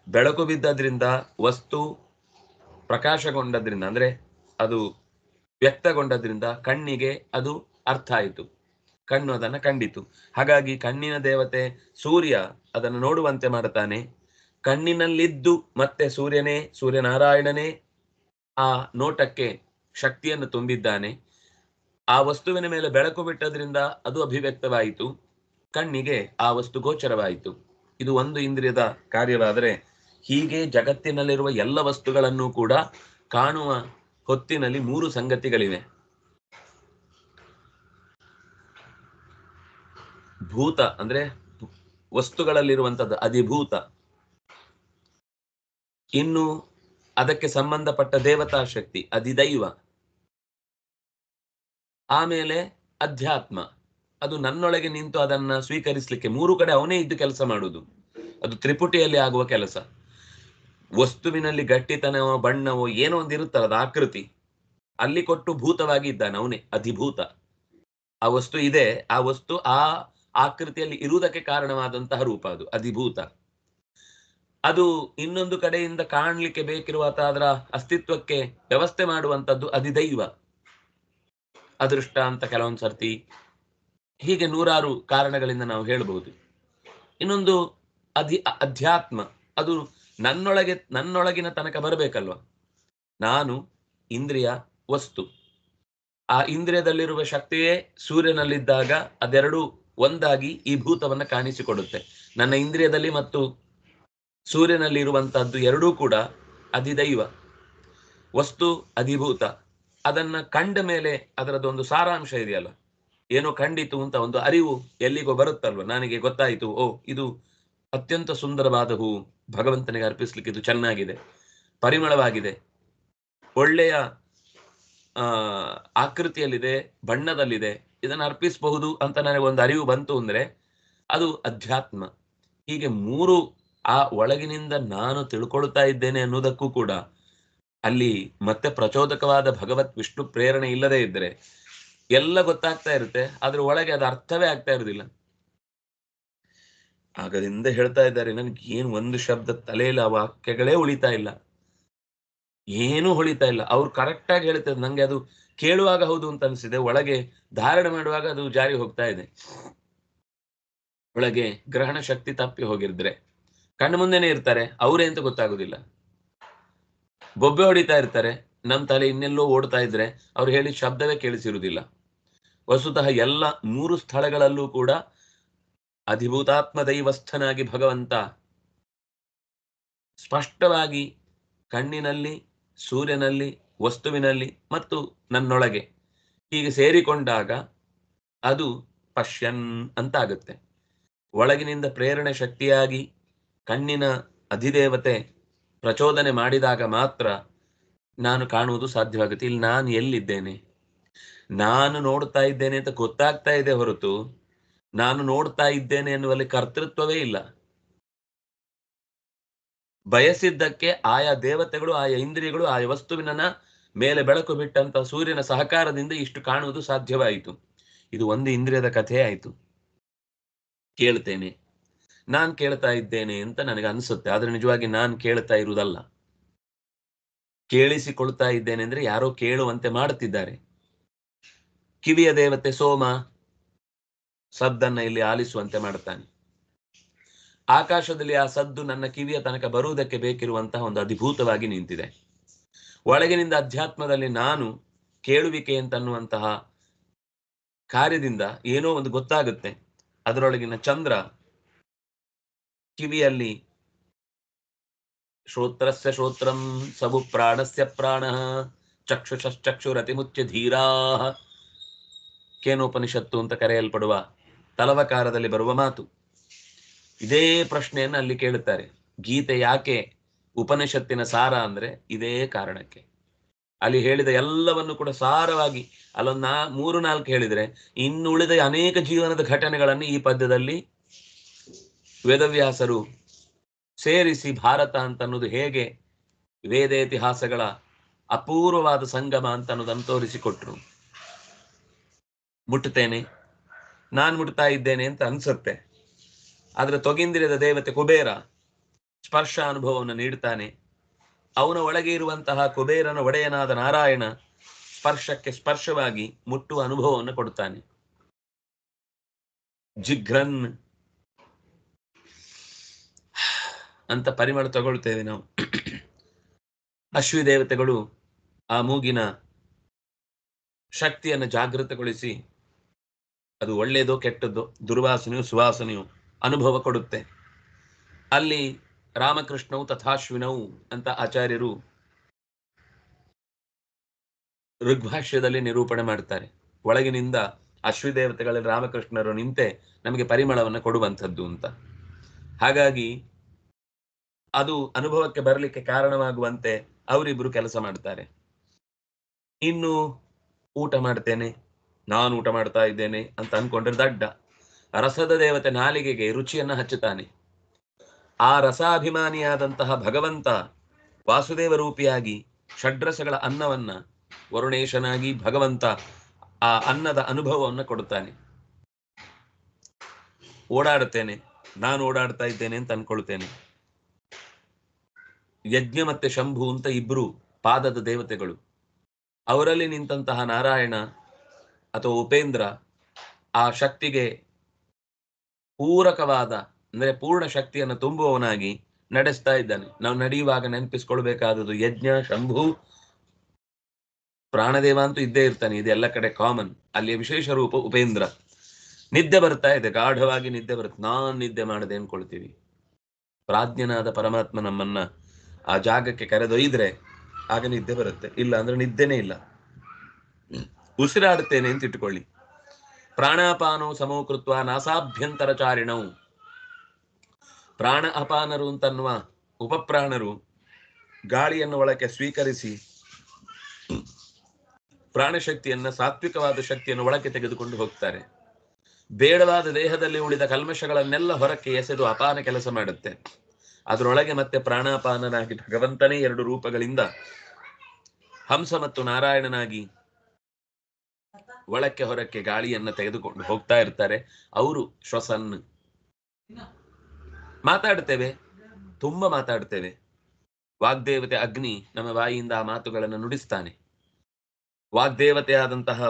ಬೆಳಕು ಬಿದ್ದದ್ರಿಂದ ವಸ್ತು ಪ್ರಕಾಶಗೊಂಡದ್ರಿಂದ ಅಂದ್ರೆ ಅದು ವ್ಯಕ್ತಗೊಂಡದ್ರಿಂದ ಕಣ್ಣಿಗೆ ಅದು ಅರ್ಥ ಆಯಿತು, ಕಣ್ಣು ಅದನ್ನು ಕಂಡಿತು. ಹಾಗಾಗಿ ಕಣ್ಣಿನ ದೇವತೆ ಸೂರ್ಯ ಅದನ್ನು ನೋಡುವಂತೆ ಮಾಡುತ್ತಾನೆ. ಕಣ್ಣಿನಲ್ಲಿದ್ದು ಮತ್ತೆ ಸೂರ್ಯನಾರಾಯಣನೇ ಆ ನೋಟಕ್ಕೆ ಶಕ್ತಿಯನ್ನು ತುಂಬಿದ್ದಾನೆ. ಆ ವಸ್ತುವಿನ ಮೇಲೆ ಬೆಳಕು ಬಿಟ್ಟದ್ರಿಂದ ಅದು ಅಭಿವ್ಯಕ್ತವಾಯಿತು, ಕಣ್ಣಿಗೆ ಆ ವಸ್ತು ಗೋಚರವಾಯಿತು. ಇದು ಒಂದು ಇಂದ್ರಿಯದ ಕಾರ್ಯವಾದರೆ ಹೀಗೆ ಜಗತ್ತಿನಲ್ಲಿರುವ ಎಲ್ಲ ವಸ್ತುಗಳನ್ನು ಕೂಡ ಕಾಣುವ ಹೊತ್ತಿನಲ್ಲಿ 3 ಸಂಗತಿಗಳಿವೆ. ಭೂತ ಅಂದ್ರೆ ವಸ್ತುಗಳಲ್ಲಿರುವಂಥದ್ದು ಅಧಿಭೂತ, ಇನ್ನು ಅದಕ್ಕೆ ಸಂಬಂಧಪಟ್ಟ ದೇವತಾ ಶಕ್ತಿ ಅಧಿದೈವ, ಆಮೇಲೆ ಅಧ್ಯಾತ್ಮ, ಅದು ನನ್ನೊಳಗೆ ನಿಂತು ಅದನ್ನ ಸ್ವೀಕರಿಸಲಿಕ್ಕೆ 3 ಕಡೆ ಅವನೇ ಇದ್ದು ಕೆಲಸ ಮಾಡುವುದು. ಅದು ತ್ರಿಪುಟಿಯಲ್ಲಿ ಆಗುವ ಕೆಲಸ. ವಸ್ತುವಿನಲ್ಲಿ ಗಟ್ಟಿತನವೋ ಬಣ್ಣವೋ ಏನೋ ಒಂದಿರುತ್ತಲ್ಲ, ಅದು ಆಕೃತಿ, ಅಲ್ಲಿ ಕೊಟ್ಟು ಭೂತವಾಗಿ ಇದ್ದಾನೆ ಅವನೇ ಅಧಿಭೂತ. ಆ ವಸ್ತು ಇದೆ, ಆ ವಸ್ತು ಆ ಆಕೃತಿಯಲ್ಲಿ ಇರುವುದಕ್ಕೆ ಕಾರಣವಾದಂತಹ ರೂಪ ಅದು ಅಧಿಭೂತ. ಅದು ಇನ್ನೊಂದು ಕಡೆಯಿಂದ ಕಾಣಲಿಕ್ಕೆ ಬೇಕಿರುವ ಅದರ ಅಸ್ತಿತ್ವಕ್ಕೆ ವ್ಯವಸ್ಥೆ ಮಾಡುವಂಥದ್ದು ಅಧಿದೈವ, ಅದೃಷ್ಟ ಅಂತ ಕೆಲವೊಂದು ಸರ್ತಿ. ಹೀಗೆ 100 ಕಾರಣಗಳಿಂದ ನಾವು ಹೇಳಬಹುದು. ಇನ್ನೊಂದು ಅಧ್ಯಾತ್ಮ, ಅದು ನನ್ನೊಳಗಿನ ತನಕ ಬರಬೇಕಲ್ವ. ನಾನು ಇಂದ್ರಿಯ, ವಸ್ತು, ಆ ಇಂದ್ರಿಯದಲ್ಲಿರುವ ಶಕ್ತಿಯೇ ಸೂರ್ಯನಲ್ಲಿದ್ದಾಗ ಅದೆರಡು ಒಂದಾಗಿ ಈ ಭೂತವನ್ನ ಕಾಣಿಸಿಕೊಡುತ್ತೆ. ನನ್ನ ಇಂದ್ರಿಯದಲ್ಲಿ ಮತ್ತು ಸೂರ್ಯನಲ್ಲಿ ಇರುವಂತಹದ್ದು ಎರಡೂ ಕೂಡ ಅಧಿದೈವ, ವಸ್ತು ಅಧಿಭೂತ. ಅದನ್ನ ಕಂಡ ಮೇಲೆ ಅದರದೊಂದು ಸಾರಾಂಶ ಇದೆಯಲ್ಲ, ಏನೋ ಕಂಡಿತು ಅಂತ ಒಂದು ಅರಿವು ಎಲ್ಲಿಗೋ ಬರುತ್ತಲ್ವ, ನನಗೆ ಗೊತ್ತಾಯಿತು, ಓ ಇದು ಅತ್ಯಂತ ಸುಂದರವಾದ ಹೂ, ಭಗವಂತನಿಗೆ ಅರ್ಪಿಸ್ಲಿಕ್ಕೆ ಇದು ಚೆನ್ನಾಗಿದೆ, ಪರಿಮಳವಾಗಿದೆ, ಒಳ್ಳೆಯ ಆಕೃತಿಯಲ್ಲಿದೆ, ಬಣ್ಣದಲ್ಲಿದೆ, ಇದನ್ನು ಅರ್ಪಿಸಬಹುದು ಅಂತ ನನಗೆ ಒಂದು ಅರಿವು ಬಂತು ಅಂದ್ರೆ ಅದು ಅಧ್ಯಾತ್ಮ. ಹೀಗೆ ಮೂರು ಆ ಒಳಗಿನಿಂದ ನಾನು ತಿಳ್ಕೊಳ್ತಾ ಇದ್ದೇನೆ ಅನ್ನೋದಕ್ಕೂ ಕೂಡ ಅಲ್ಲಿ ಮತ್ತೆ ಪ್ರಚೋದಕವಾದ ಭಗವತ್ ವಿಷ್ಣು ಪ್ರೇರಣೆ ಇಲ್ಲದೆ ಇದ್ರೆ ಎಲ್ಲ ಗೊತ್ತಾಗ್ತಾ ಇರುತ್ತೆ, ಅದ್ರ ಒಳಗೆ ಅದು ಅರ್ಥವೇ ಆಗ್ತಾ ಇರುವುದಿಲ್ಲ. ಆಗದಿಂದ ಹೇಳ್ತಾ ಇದ್ದಾರೆ, ನನ್ಗೆ ಏನು ಒಂದು ಶಬ್ದ ತಲೆಯಲ್ಲಿ ಆ ವಾಕ್ಯಗಳೇ ಉಳಿತಾ ಇಲ್ಲ, ಏನೂ ಹೊಳಿತಾ ಇಲ್ಲ. ಅವ್ರು ಕರೆಕ್ಟ್ ಆಗಿ ಹೇಳ್ತಾರೆ, ನಂಗೆ ಅದು ಕೇಳುವಾಗ ಹೌದು ಅಂತ ಅನ್ಸಿದೆ, ಒಳಗೆ ಧಾರಣೆ ಮಾಡುವಾಗ ಅದು ಜಾರಿ ಹೋಗ್ತಾ ಇದೆ. ಒಳಗೆ ಗ್ರಹಣ ಶಕ್ತಿ ತಪ್ಪಿ ಹೋಗಿದ್ರೆ ಕಣ್ಣು ಮುಂದೆನೆ ಇರ್ತಾರೆ, ಅವರೇ ಅಂತ ಗೊತ್ತಾಗುದಿಲ್ಲ. ಬೊಬ್ಬೆ ಹೊಡಿತಾ ಇರ್ತಾರೆ, ನಮ್ ತಲೆ ಇನ್ನೆಲ್ಲೋ ಓಡ್ತಾ ಇದ್ರೆ ಅವ್ರು ಹೇಳಿದ ಶಬ್ದವೇ ಕೇಳಿಸಿರುವುದಿಲ್ಲ. ವಸ್ತುತಃ ಎಲ್ಲ 3 ಸ್ಥಳಗಳಲ್ಲೂ ಕೂಡ ಅಧಿಭೂತಾತ್ಮ ದೈವಸ್ಥನಾಗಿ ಭಗವಂತ ಸ್ಪಷ್ಟವಾಗಿ ಕಣ್ಣಿನಲ್ಲಿ, ಸೂರ್ಯನಲ್ಲಿ, ವಸ್ತುವಿನಲ್ಲಿ ಮತ್ತು ನನ್ನೊಳಗೆ ಹೀಗೆ ಸೇರಿಕೊಂಡಾಗ ಅದು ಪಶ್ಯನ್ ಅಂತ ಆಗುತ್ತೆ. ಒಳಗಿನಿಂದ ಪ್ರೇರಣೆ ಶಕ್ತಿಯಾಗಿ ಕಣ್ಣಿನ ಅಧಿದೇವತೆ ಪ್ರಚೋದನೆ ಮಾಡಿದಾಗ ಮಾತ್ರ ನಾನು ಕಾಣುವುದು ಸಾಧ್ಯವಾಗುತ್ತೆ. ಇಲ್ಲಿ ನಾನು ಎಲ್ಲಿದ್ದೇನೆ, ನಾನು ನೋಡ್ತಾ ಇದ್ದೇನೆ ಅಂತ ಗೊತ್ತಾಗ್ತಾ ಇದೆ ಹೊರತು ನಾನು ನೋಡ್ತಾ ಇದ್ದೇನೆ ಎನ್ನುವಲ್ಲಿ ಕರ್ತೃತ್ವವೇ ಇಲ್ಲ. ಬಯಸಿದ್ದಕ್ಕೆ ಆಯಾ ದೇವತೆಗಳು, ಆಯಾ ಇಂದ್ರಿಯಗಳು, ಆಯಾ ವಸ್ತುವಿನ ಮೇಲೆ ಬೆಳಕು ಬಿಟ್ಟಂತ ಸೂರ್ಯನ ಸಹಕಾರದಿಂದ ಇಷ್ಟು ಕಾಣುವುದು ಸಾಧ್ಯವಾಯಿತು. ಇದು ಒಂದು ಇಂದ್ರಿಯದ ಕಥೆ ಆಯಿತು. ಕೇಳ್ತೇನೆ, ನಾನ್ ಕೇಳ್ತಾ ಇದ್ದೇನೆ ಅಂತ ನನಗೆ ಅನಿಸುತ್ತೆ, ಆದ್ರೆ ನಿಜವಾಗಿ ನಾನ್ ಕೇಳ್ತಾ ಇರುವುದಲ್ಲ. ಕೇಳಿಸಿಕೊಳ್ತಾ ಇದ್ದೇನೆ ಅಂದ್ರೆ ಯಾರೋ ಕೇಳುವಂತೆ ಮಾಡುತ್ತಿದ್ದಾರೆ. ಕಿವಿಯ ದೇವತೆ ಸೋಮ ಸದ್ದನ್ನ ಇಲ್ಲಿ ಆಲಿಸುವಂತೆ ಮಾಡುತ್ತಾನೆ. ಆಕಾಶದಲ್ಲಿ ಆ ಸದ್ದು ನನ್ನ ಕಿವಿಯ ತನಕ ಬರುವುದಕ್ಕೆ ಬೇಕಿರುವಂತಹ ಒಂದು ಅಧಿಭೂತವಾಗಿ ನಿಂತಿದೆ. ಒಳಗಿನಿಂದ ಅಧ್ಯಾತ್ಮದಲ್ಲಿ ನಾನು ಕೇಳುವಿಕೆ ಅಂತನ್ನುವಂತಹ ಕಾರ್ಯದಿಂದ ಏನೋ ಒಂದು ಗೊತ್ತಾಗುತ್ತೆ. ಅದರೊಳಗಿನ ಚಂದ್ರ ಕಿವಿಯಲ್ಲಿ ಶ್ರೋತ್ರಸ್ಯ ಶ್ರೋತ್ರಂ ಸಬು ಪ್ರಾಣಸ್ಯ ಪ್ರಾಣಃ ಚಕ್ಷುಷಶ್ಚಕ್ಷುರತಿಮುಚ್ಯ ಧೀರಾಃ ಕೇನೋಪನಿಷತ್ತು ಅಂತ ಕರೆಯಲ್ಪಡುವ ತಲವಕಾರದಲ್ಲಿ ಬರುವ ಮಾತು. ಇದೇ ಪ್ರಶ್ನೆಯನ್ನು ಅಲ್ಲಿ ಕೇಳುತ್ತಾರೆ. ಗೀತೆ ಯಾಕೆ ಉಪನಿಷತ್ತಿನ ಸಾರ ಅಂದ್ರೆ ಇದೇ ಕಾರಣಕ್ಕೆ. ಅಲ್ಲಿ ಹೇಳಿದ ಎಲ್ಲವನ್ನು ಕೂಡ ಸಾರವಾಗಿ ಅಲ್ಲೊಂದು 3-4 ಹೇಳಿದ್ರೆ ಇನ್ನುಳಿದ ಅನೇಕ ಜೀವನದ ಘಟನೆಗಳನ್ನು ಈ ಪದ್ಯದಲ್ಲಿ ವೇದವ್ಯಾಸರು ಸೇರಿಸಿ ಭಾರತ ಅಂತ ಅನ್ನೋದು ಹೇಗೆ ವೇದ ಇತಿಹಾಸಗಳ ಅಪೂರ್ವವಾದ ಸಂಗಮ ಅಂತ ಅನ್ನೋದನ್ನು ತೋರಿಸಿಕೊಟ್ರು. ಮುಟ್ಟುತ್ತೇನೆ, ನಾನು ಮುಟ್ತಾ ಇದ್ದೇನೆ ಅಂತ ಅನ್ಸುತ್ತೆ. ಆದ್ರೆ ತೊಗಿಂದ್ರಿಯದ ದೇವತೆ ಕುಬೇರ ಸ್ಪರ್ಶ ಅನುಭವವನ್ನು ನೀಡುತ್ತಾನೆ. ಅವನ ಒಳಗೆ ಇರುವಂತಹ ಕುಬೇರನ ಒಡೆಯನಾದ ನಾರಾಯಣ ಸ್ಪರ್ಶಕ್ಕೆ ಸ್ಪರ್ಶವಾಗಿ ಮುಟ್ಟುವ ಅನುಭವವನ್ನು ಕೊಡುತ್ತಾನೆ. ಜಿಘ್ರನ್ ಅಂತ ಪರಿಮಳ ತಗೊಳ್ತೇವೆ ನಾವು. ಅಶ್ವಿ ದೇವತೆಗಳು ಆ ಮೂಗಿನ ಶಕ್ತಿಯನ್ನು ಜಾಗೃತಗೊಳಿಸಿ ಅದು ಒಳ್ಳೆಯದೋ ಕೆಟ್ಟದ್ದೋ, ದುರ್ವಾಸನೆಯು ಸುವಾಸನೆಯು ಅನುಭವ ಕೊಡುತ್ತೆ. ಅಲ್ಲಿ ರಾಮಕೃಷ್ಣವು ತಥಾಶ್ವಿನವು ಅಂತ ಆಚಾರ್ಯರು ಋಗ್ಭಾಷ್ಯದಲ್ಲಿ ನಿರೂಪಣೆ ಮಾಡ್ತಾರೆ. ಒಳಗಿನಿಂದ ಅಶ್ವಿದೇವತೆಗಳಲ್ಲಿ ರಾಮಕೃಷ್ಣರು ನಿಂತೆ ನಮಗೆ ಪರಿಮಳವನ್ನು ಕೊಡುವಂಥದ್ದು ಅಂತ. ಹಾಗಾಗಿ ಅದು ಅನುಭವಕ್ಕೆ ಬರಲಿಕ್ಕೆ ಕಾರಣವಾಗುವಂತೆ ಅವರಿಬ್ರು ಕೆಲಸ ಮಾಡ್ತಾರೆ. ಇನ್ನು ಊಟ ಮಾಡ್ತೇನೆ, ನಾನು ಊಟ ಮಾಡ್ತಾ ಇದ್ದೇನೆ ಅಂತ ಅನ್ಕೊಂಡ್ರೆ ದಡ್ಡ. ರಸದ ದೇವತೆ ನಾಲಿಗೆಗೆ ರುಚಿಯನ್ನ ಹಚ್ಚುತ್ತಾನೆ. ಆ ರಸಾಭಿಮಾನಿಯಾದಂತಹ ಭಗವಂತ ವಾಸುದೇವ ರೂಪಿಯಾಗಿ ಷಡ್ರಸಗಳ ಅನ್ನವನ್ನ ವರುಣೇಶನಾಗಿ ಭಗವಂತ ಆ ಅನ್ನದ ಅನುಭವವನ್ನು ಕೊಡುತ್ತಾನೆ. ಓಡಾಡುತ್ತೇನೆ, ನಾನು ಓಡಾಡ್ತಾ ಇದ್ದೇನೆ ಅಂತ ಅನ್ಕೊಳ್ತೇನೆ. ಯಜ್ಞ ಮತ್ತೆ ಶಂಭು ಅಂತ ಇಬ್ರು ಪಾದದ ದೇವತೆಗಳು. ಅವರಲ್ಲಿ ನಿಂತಹ ನಾರಾಯಣ ಅಥವಾ ಉಪೇಂದ್ರ ಆ ಶಕ್ತಿಗೆ ಪೂರಕವಾದ ಅಂದ್ರೆ ಪೂರ್ಣ ಶಕ್ತಿಯನ್ನು ತುಂಬುವವನಾಗಿ ನಡೆಸ್ತಾ ಇದ್ದಾನೆ. ನಾವು ನಡೆಯುವಾಗ ನೆನಪಿಸ್ಕೊಳ್ಬೇಕಾದದ್ದು ಯಜ್ಞ, ಶಂಭು, ಪ್ರಾಣದೇವ ಅಂತೂ ಇದ್ದೇ ಇರ್ತಾನೆ, ಇದೆಲ್ಲ ಕಡೆ ಕಾಮನ್. ಅಲ್ಲಿ ವಿಶೇಷ ರೂಪ ಉಪೇಂದ್ರ. ನಿದ್ದೆ ಬರ್ತಾ ಇದೆ, ಗಾಢವಾಗಿ ನಿದ್ದೆ ಬರುತ್ತೆ, ನಾನ್ ನಿದ್ದೆ ಮಾಡದೆ ಅನ್ಕೊಳ್ತೀವಿ. ಪ್ರಾಜ್ಞನಾದ ಪರಮಾತ್ಮ ನಮ್ಮನ್ನ ಆ ಜಾಗಕ್ಕೆ ಕರೆದೊಯ್ದ್ರೆ ಆಗ ನಿದ್ದೆ ಬರುತ್ತೆ, ಇಲ್ಲ ಅಂದ್ರೆ ನಿದ್ದೆನೇ ಇಲ್ಲ. ಉಸಿರಾಡುತ್ತೇನೆ ಅಂತ ಇಟ್ಟುಕೊಳ್ಳಿ. ಪ್ರಾಣಾಪಾನೋ ಸಮೋಕೃತ್ವ ನಾಸಾಭ್ಯಂತರ ಚಾರಿಣವು. ಪ್ರಾಣ ಅಪಾನರು ಅಂತನ್ನುವ ಉಪಪ್ರಾಣರು ಗಾಳಿಯನ್ನು ಒಳಕ್ಕೆ ಸ್ವೀಕರಿಸಿ ಪ್ರಾಣಶಕ್ತಿಯನ್ನ, ಸಾತ್ವಿಕವಾದ ಶಕ್ತಿಯನ್ನು ಒಳಕ್ಕೆ ತೆಗೆದುಕೊಂಡು ಹೋಗ್ತಾರೆ. ಬೇಡವಾದ ದೇಹದಲ್ಲಿ ಉಳಿದ ಕಲ್ಮಶಗಳನ್ನೆಲ್ಲ ಹೊರಕ್ಕೆ ಎಸೆದು ಅಪಾನ ಕೆಲಸ ಮಾಡುತ್ತೆ. ಅದರೊಳಗೆ ಮತ್ತೆ ಪ್ರಾಣಾಪಾನನಾಗಿ ಭಗವಂತನೇ 2 ರೂಪಗಳಿಂದ ಹಂಸ ಮತ್ತು ನಾರಾಯಣನಾಗಿ ಒಳಕ್ಕೆ ಹೊರಕ್ಕೆ ಗಾಳಿಯನ್ನ ತೆಗೆದುಕೊಂಡು ಹೋಗ್ತಾ ಇರ್ತಾರೆ. ಅವರು ಶ್ವಸನ್. ಮಾತಾಡ್ತೇವೆ, ತುಂಬಾ ಮಾತಾಡ್ತೇವೆ. ವಾಗ್ದೇವತೆ ಅಗ್ನಿ ನಮ್ಮ ಬಾಯಿಯಿಂದ ಆ ಮಾತುಗಳನ್ನು ನುಡಿಸ್ತಾನೆ. ವಾಗ್ದೇವತೆಯಾದಂತಹ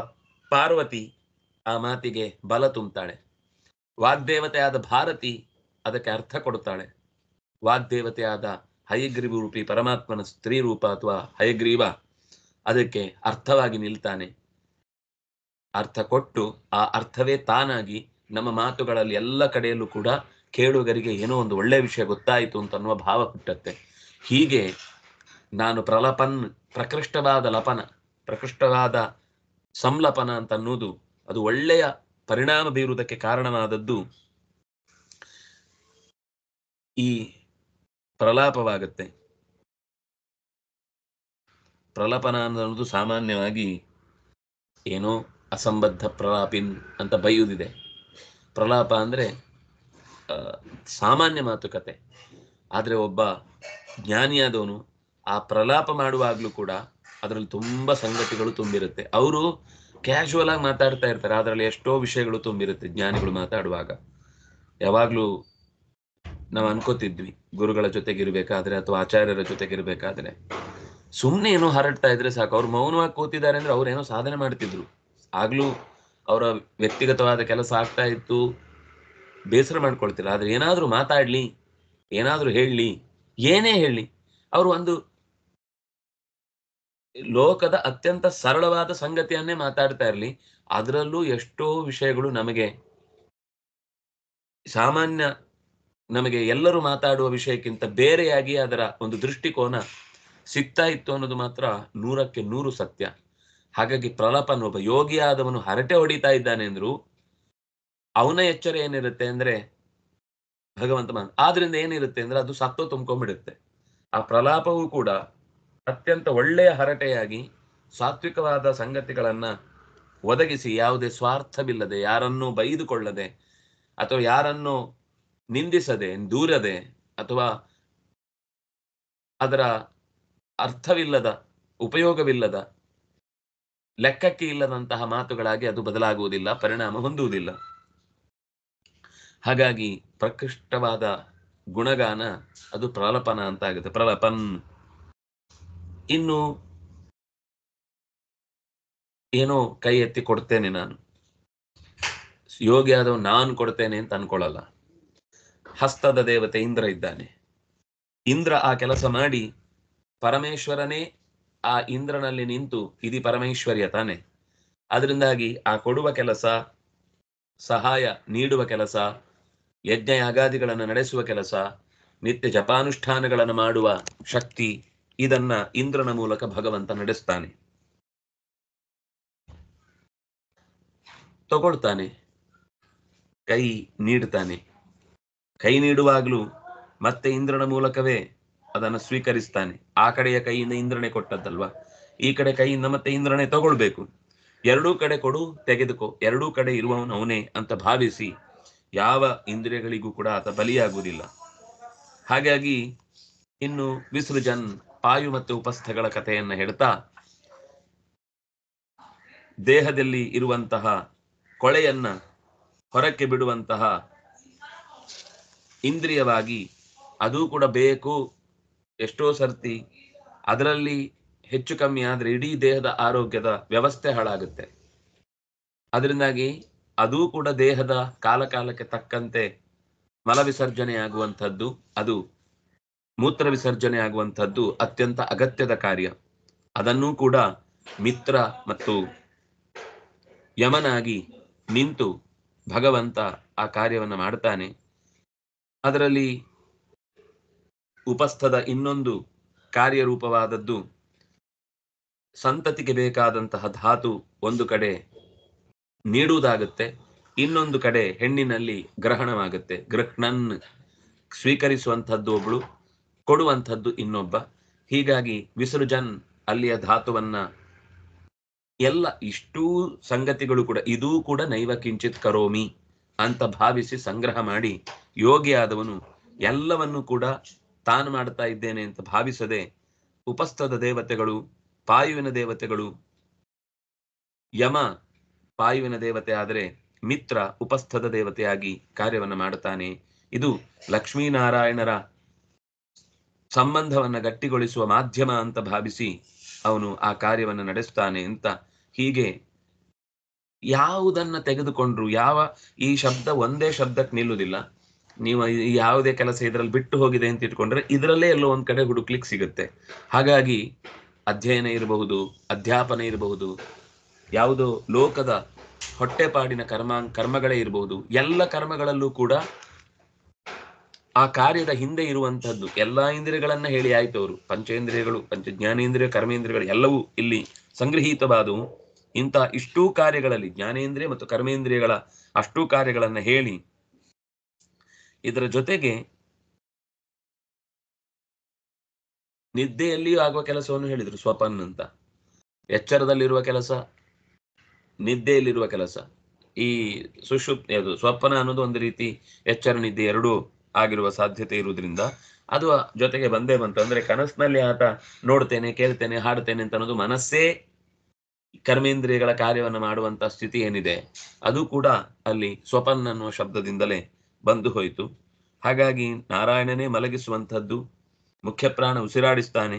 ಪಾರ್ವತಿ ಆ ಮಾತಿಗೆ ಬಲ ತುಂಬುತ್ತಾಳೆ. ವಾಗ್ದೇವತೆಯಾದ ಭಾರತಿ ಅದಕ್ಕೆ ಅರ್ಥ ಕೊಡುತ್ತಾಳೆ. ವಾಗ್ದೇವತೆಯಾದ ಹಯಗ್ರೀವ ರೂಪಿ ಪರಮಾತ್ಮನ ಸ್ತ್ರೀ ರೂಪ ಅಥವಾ ಹಯಗ್ರೀವ ಅದಕ್ಕೆ ಅರ್ಥವಾಗಿ ನಿಲ್ತಾನೆ. ಅರ್ಥ ಕೊಟ್ಟು ಆ ಅರ್ಥವೇ ತಾನಾಗಿ ನಮ್ಮ ಮಾತುಗಳಲ್ಲಿ ಎಲ್ಲ ಕಡೆಯಲ್ಲೂ ಕೂಡ ಕೇಳುಗರಿಗೆ ಏನೋ ಒಂದು ಒಳ್ಳೆಯ ವಿಷಯ ಗೊತ್ತಾಯಿತು ಅಂತ ಅನ್ನುವ ಭಾವ ಹುಟ್ಟತ್ತೆ. ಹೀಗೆ ನಾನು ಪ್ರಲಪನ್, ಪ್ರಕೃಷ್ಟವಾದ ಲಪನ, ಪ್ರಕೃಷ್ಟವಾದ ಸಂಲಪನ ಅಂತ ಅನ್ನೋದು ಅದು ಒಳ್ಳೆಯ ಪರಿಣಾಮ ಬೀರುವುದಕ್ಕೆ ಕಾರಣವಾದದ್ದು ಈ ಪ್ರಲಾಪವಾಗುತ್ತೆ. ಪ್ರಲಪನ ಅನ್ನೋದು ಸಾಮಾನ್ಯವಾಗಿ ಏನೋ ಅಸಂಬದ್ಧ ಪ್ರಲಾಪಿನ್ ಅಂತ ಬೈಯುವುದಿದೆ. ಪ್ರಲಾಪ ಅಂದ್ರೆ ಸಾಮಾನ್ಯ ಮಾತುಕತೆ. ಆದ್ರೆ ಒಬ್ಬ ಜ್ಞಾನಿಯಾದವನು ಆ ಪ್ರಲಾಪ ಮಾಡುವಾಗ್ಲೂ ಕೂಡ ಅದರಲ್ಲಿ ತುಂಬಾ ಸಂಗತಿಗಳು ತುಂಬಿರುತ್ತೆ. ಅವರು ಕ್ಯಾಶುವಲ್ ಆಗಿ ಮಾತಾಡ್ತಾ ಇರ್ತಾರೆ, ಅದರಲ್ಲಿ ಎಷ್ಟೋ ವಿಷಯಗಳು ತುಂಬಿರುತ್ತೆ. ಜ್ಞಾನಿಗಳು ಮಾತಾಡುವಾಗ ಯಾವಾಗ್ಲೂ ನಾವು ಅನ್ಕೋತಿದ್ವಿ, ಗುರುಗಳ ಜೊತೆಗಿರ್ಬೇಕಾದ್ರೆ ಅಥವಾ ಆಚಾರ್ಯರ ಜೊತೆಗಿರ್ಬೇಕಾದ್ರೆ ಸುಮ್ಮನೆ ಏನೋ ಹರಡ್ತಾ ಇದ್ರೆ ಸಾಕು. ಅವ್ರು ಮೌನವಾಗಿ ಕೂತಿದ್ದಾರೆ ಅಂದ್ರೆ ಅವ್ರೇನೋ ಸಾಧನೆ ಮಾಡ್ತಿದ್ರು. ಆಗ್ಲೂ ಅವರ ವ್ಯಕ್ತಿಗತವಾದ ಕೆಲಸ ಆಗ್ತಾ ಇತ್ತು, ಬೇಸರ ಮಾಡ್ಕೊಳ್ತಿಲ್ಲ. ಆದ್ರೆ ಏನಾದ್ರೂ ಮಾತಾಡ್ಲಿ, ಏನಾದ್ರೂ ಹೇಳಲಿ, ಏನೇ ಹೇಳಲಿ, ಅವರು ಒಂದು ಲೋಕದ ಅತ್ಯಂತ ಸರಳವಾದ ಸಂಗತಿಯನ್ನೇ ಮಾತಾಡ್ತಾ ಇರ್ಲಿ, ಅದರಲ್ಲೂ ಎಷ್ಟೋ ವಿಷಯಗಳು ನಮಗೆ ಸಾಮಾನ್ಯ, ನಮಗೆ ಎಲ್ಲರೂ ಮಾತಾಡುವ ವಿಷಯಕ್ಕಿಂತ ಬೇರೆಯಾಗಿ ಅದರ ಒಂದು ದೃಷ್ಟಿಕೋನ ಸಿಗ್ತಾ ಇತ್ತು ಅನ್ನೋದು ಮಾತ್ರ 100ಕ್ಕೆ 100 ಸತ್ಯ. ಹಾಗಾಗಿ ಪ್ರಲಾಪನ್, ಒಬ್ಬ ಯೋಗಿಯಾದವನು ಹರಟೆ ಹೊಡಿತಾ ಇದ್ದಾನೆ ಅಂದ್ರು ಅವನ ಎಚ್ಚರ ಏನಿರುತ್ತೆ ಅಂದ್ರೆ ಭಗವಂತ ಆದ್ರಿಂದ ಏನಿರುತ್ತೆ ಅಂದ್ರೆ ಅದು ಸತ್ವ ತುಂಬ್ಕೊಂಡ್ಬಿಡುತ್ತೆ. ಆ ಪ್ರಲಾಪವೂ ಕೂಡ ಅತ್ಯಂತ ಒಳ್ಳೆಯ ಹರಟೆಯಾಗಿ ಸಾತ್ವಿಕವಾದ ಸಂಗತಿಗಳನ್ನ ಒದಗಿಸಿ, ಯಾವುದೇ ಸ್ವಾರ್ಥವಿಲ್ಲದೆ, ಯಾರನ್ನೂ ಬೈದುಕೊಳ್ಳದೆ ಅಥವಾ ಯಾರನ್ನು ನಿಂದಿಸದೆ, ದೂರದೆ ಅಥವಾ ಅದರ ಅರ್ಥವಿಲ್ಲದ, ಉಪಯೋಗವಿಲ್ಲದ, ಲೆಕ್ಕಕ್ಕೆ ಇಲ್ಲದಂತಹ ಮಾತುಗಳಾಗಿ ಅದು ಬದಲಾಗುವುದಿಲ್ಲ, ಪರಿಣಾಮ ಹೊಂದುವುದಿಲ್ಲ. ಹಾಗಾಗಿ ಪ್ರಕೃಷ್ಟವಾದ ಗುಣಗಾನ ಅದು ಪ್ರಲಪನ ಅಂತ ಆಗುತ್ತೆ, ಪ್ರಲಪನ್. ಇನ್ನು ಏನೋ ಕೈ ಎತ್ತಿ ಕೊಡ್ತೇನೆ ನಾನು, ಯೋಗಿ ಆದವ್ ನಾನು ಕೊಡ್ತೇನೆ ಅಂತ ಅನ್ಕೊಳ್ಳಲ್ಲ. ಹಸ್ತದ ದೇವತೆ ಇಂದ್ರ ಇದ್ದಾನೆ. ಇಂದ್ರ ಆ ಕೆಲಸ ಮಾಡಿ ಪರಮೇಶ್ವರನೇ ಆ ಇಂದ್ರನಲ್ಲಿ ನಿಂತು ಇದು ಪರಮೇಶ್ವರ್ಯ ತಾನೆ. ಅದರಿಂದಾಗಿ ಆ ಕೊಡುವ ಕೆಲಸ, ಸಹಾಯ ನೀಡುವ ಕೆಲಸ, ಯಜ್ಞ ಯಾಗಾದಿಗಳನ್ನು ನಡೆಸುವ ಕೆಲಸ, ನಿತ್ಯ ಜಪಾನುಷ್ಠಾನಗಳನ್ನು ಮಾಡುವ ಶಕ್ತಿ, ಇದನ್ನ ಇಂದ್ರನ ಮೂಲಕ ಭಗವಂತ ನಡೆಸ್ತಾನೆ. ತಗೊಳ್ತಾನೆ, ಕೈ ನೀಡ್ತಾನೆ. ಕೈ ನೀಡುವಾಗ್ಲೂ ಮತ್ತೆ ಇಂದ್ರನ ಮೂಲಕವೇ ಅದನ್ನು ಸ್ವೀಕರಿಸ್ತಾನೆ. ಆ ಕಡೆಯ ಕೈಯಿಂದ ಇಂದ್ರನೇ ಕೊಟ್ಟದ್ದಲ್ವಾ, ಈ ಕಡೆ ಕೈಯಿಂದ ಮತ್ತೆ ಇಂದ್ರನೇ ತಗೊಳ್ಬೇಕು. ಎರಡೂ ಕಡೆ ಕೊಡು, ತೆಗೆದುಕೋ, ಎರಡೂ ಕಡೆ ಇರುವವನು ಅವನೇ ಅಂತ ಭಾವಿಸಿ ಯಾವ ಇಂದ್ರಿಯಗಳಿಗೂ ಕೂಡ ಆತ ಬಲಿಯಾಗುವುದಿಲ್ಲ. ಹಾಗಾಗಿ ಇನ್ನು ವಿಸೃಜನ್, ಪಾಯು ಮತ್ತು ಉಪಸ್ಥಗಳ ಕಥೆಯನ್ನ ಹೇಳ್ತಾ, ದೇಹದಲ್ಲಿ ಇರುವಂತಹ ಕೊಳೆಯನ್ನ ಹೊರಕ್ಕೆ ಬಿಡುವಂತಹ ಇಂದ್ರಿಯವಾಗಿ ಅದೂ ಕೂಡ ಬೇಕು. ಎಷ್ಟೋ ಸರ್ತಿ ಅದರಲ್ಲಿ ಹೆಚ್ಚು ಕಮ್ಮಿ ಆದ್ರೆ ಇಡೀ ದೇಹದ ಆರೋಗ್ಯದ ವ್ಯವಸ್ಥೆ ಹಾಳಾಗುತ್ತೆ. ಅದರಿಂದಾಗಿ ಅದೂ ಕೂಡ ದೇಹದ ಕಾಲಕಾಲಕ್ಕೆ ತಕ್ಕಂತೆ ಮಲ ವಿಸರ್ಜನೆ ಆಗುವಂಥದ್ದು, ಅದು ಮೂತ್ರ ವಿಸರ್ಜನೆ ಆಗುವಂಥದ್ದು ಅತ್ಯಂತ ಅಗತ್ಯದ ಕಾರ್ಯ. ಅದನ್ನೂ ಕೂಡ ಮಿತ್ರ ಮತ್ತು ಯಮನಾಗಿ ನಿಂತು ಭಗವಂತ ಆ ಕಾರ್ಯವನ್ನು ಮಾಡ್ತಾನೆ. ಅದರಲ್ಲಿ ಉಪಸ್ಥದ ಇನ್ನೊಂದು ಕಾರ್ಯರೂಪವಾದದ್ದು, ಸಂತತಿಗೆ ಬೇಕಾದಂತಹ ಧಾತು ಒಂದು ಕಡೆ ನೀಡುವುದಾಗುತ್ತೆ, ಇನ್ನೊಂದು ಕಡೆ ಹೆಣ್ಣಿನಲ್ಲಿ ಗ್ರಹಣವಾಗುತ್ತೆ. ಗೃಹ್ಣನ್ ಸ್ವೀಕರಿಸುವಂಥದ್ದು ಒಬ್ಳು, ಕೊಡುವಂಥದ್ದು ಇನ್ನೊಬ್ಬ. ಹೀಗಾಗಿ ವಿಸೃಜನ್ ಅಲ್ಲಿಯ ಧಾತುವನ್ನ ಎಲ್ಲ ಇಷ್ಟೂ ಸಂಗತಿಗಳು ಕೂಡ ಇದೂ ಕೂಡ ನೈವ ಕಿಂಚಿತ್ ಕರೋಮಿ ಅಂತ ಭಾವಿಸಿ ಸಂಗ್ರಹ ಮಾಡಿ ಯೋಗಿಯಾದವನು ಎಲ್ಲವನ್ನು ಕೂಡ ತಾನು ಮಾಡ್ತಾ ಇದ್ದೇನೆ ಅಂತ ಭಾವಿಸದೆ ಉಪಸ್ಥದ ದೇವತೆಗಳು, ಪಾಯುವಿನ ದೇವತೆಗಳು, ಯಮ ಪಾಯುವಿನ ದೇವತೆ ಆದರೆ ಮಿತ್ರ ಉಪಸ್ಥದ ದೇವತೆಯಾಗಿ ಕಾರ್ಯವನ್ನು ಮಾಡುತ್ತಾನೆ. ಇದು ಲಕ್ಷ್ಮೀನಾರಾಯಣರ ಸಂಬಂಧವನ್ನ ಗಟ್ಟಿಗೊಳಿಸುವ ಮಾಧ್ಯಮ ಅಂತ ಭಾವಿಸಿ ಅವನು ಆ ಕಾರ್ಯವನ್ನು ನಡೆಸ್ತಾನೆ ಅಂತ. ಹೀಗೆ ಯಾವುದನ್ನ ತೆಗೆದುಕೊಂಡ್ರು ಈ ಶಬ್ದ ಒಂದೇ ಶಬ್ದಕ್ಕೆ ನಿಲ್ಲುವುದಿಲ್ಲ. ನೀವು ಯಾವುದೇ ಕೆಲಸ ಇದರಲ್ಲಿ ಬಿಟ್ಟು ಹೋಗಿದೆ ಅಂತ ಇಟ್ಕೊಂಡ್ರೆ ಇದರಲ್ಲೇ ಎಲ್ಲೋ ಒಂದ್ ಕಡೆ ಹುಡುಕ್ಲಿಕ್ಕೆ ಸಿಗುತ್ತೆ. ಹಾಗಾಗಿ ಅಧ್ಯಯನ ಇರಬಹುದು, ಅಧ್ಯಾಪನ ಇರಬಹುದು, ಯಾವುದೋ ಲೋಕದ ಹೊಟ್ಟೆಪಾಡಿನ ಕರ್ಮಗಳೇ ಇರಬಹುದು, ಎಲ್ಲ ಕರ್ಮಗಳಲ್ಲೂ ಕೂಡ ಆ ಕಾರ್ಯದ ಹಿಂದೆ ಇರುವಂತಹದ್ದು ಎಲ್ಲಾ ಇಂದ್ರಿಯಗಳನ್ನ ಹೇಳಿ ಆಯ್ತು ಅವರು. ಪಂಚೇಂದ್ರಿಯಗಳು, ಜ್ಞಾನೇಂದ್ರಿಯ, ಕರ್ಮೇಂದ್ರಿಯಗಳು ಎಲ್ಲವೂ ಇಲ್ಲಿ ಸಂಗ್ರಹೀತವಾದವು. ಇಂಥ ಇಷ್ಟೂ ಕಾರ್ಯಗಳಲ್ಲಿ ಜ್ಞಾನೇಂದ್ರಿಯ ಮತ್ತು ಕರ್ಮೇಂದ್ರಿಯಗಳ ಅಷ್ಟೂ ಕಾರ್ಯಗಳನ್ನ ಹೇಳಿ ಇದರ ಜೊತೆಗೆ ನಿದ್ದೆಯಲ್ಲಿಯೂ ಆಗುವ ಕೆಲಸವನ್ನು ಹೇಳಿದ್ರು. ಸ್ವಪನ್ ಅಂತ, ಎಚ್ಚರದಲ್ಲಿರುವ ಕೆಲಸ, ನಿದ್ದೆಯಲ್ಲಿರುವ ಕೆಲಸ. ಈ ಸುಷುಪ್ತಿ ಅದು ಸ್ವಪ್ನ ಅನ್ನೋದು ಒಂದು ರೀತಿ ಎಚ್ಚರ ನಿದ್ದೆ ಎರಡೂ ಆಗಿರುವ ಸಾಧ್ಯತೆ ಇರುವುದರಿಂದ ಅದು ಜೊತೆಗೆ ಬಂದೇ ಬಂತು. ಅಂದ್ರೆ ಕನಸಿನಲ್ಲಿ ಆತ ನೋಡ್ತೇನೆ, ಕೇಳ್ತೇನೆ, ಹಾಡ್ತೇನೆ ಅಂತ ಅನ್ನೋದು ಮನಸ್ಸೇ ಕರ್ಮೇಂದ್ರಿಯಗಳ ಕಾರ್ಯವನ್ನು ಮಾಡುವಂತ ಸ್ಥಿತಿ ಏನಿದೆ ಅದು ಕೂಡ ಅಲ್ಲಿ ಸ್ವಪನ್ ಅನ್ನುವ ಶಬ್ದದಿಂದಲೇ ಬಂದು ಹೋಯಿತು. ಹಾಗಾಗಿ ನಾರಾಯಣನೇ ಮಲಗಿಸುವಂಥದ್ದು, ಮುಖ್ಯ ಪ್ರಾಣ ಉಸಿರಾಡಿಸ್ತಾನೆ.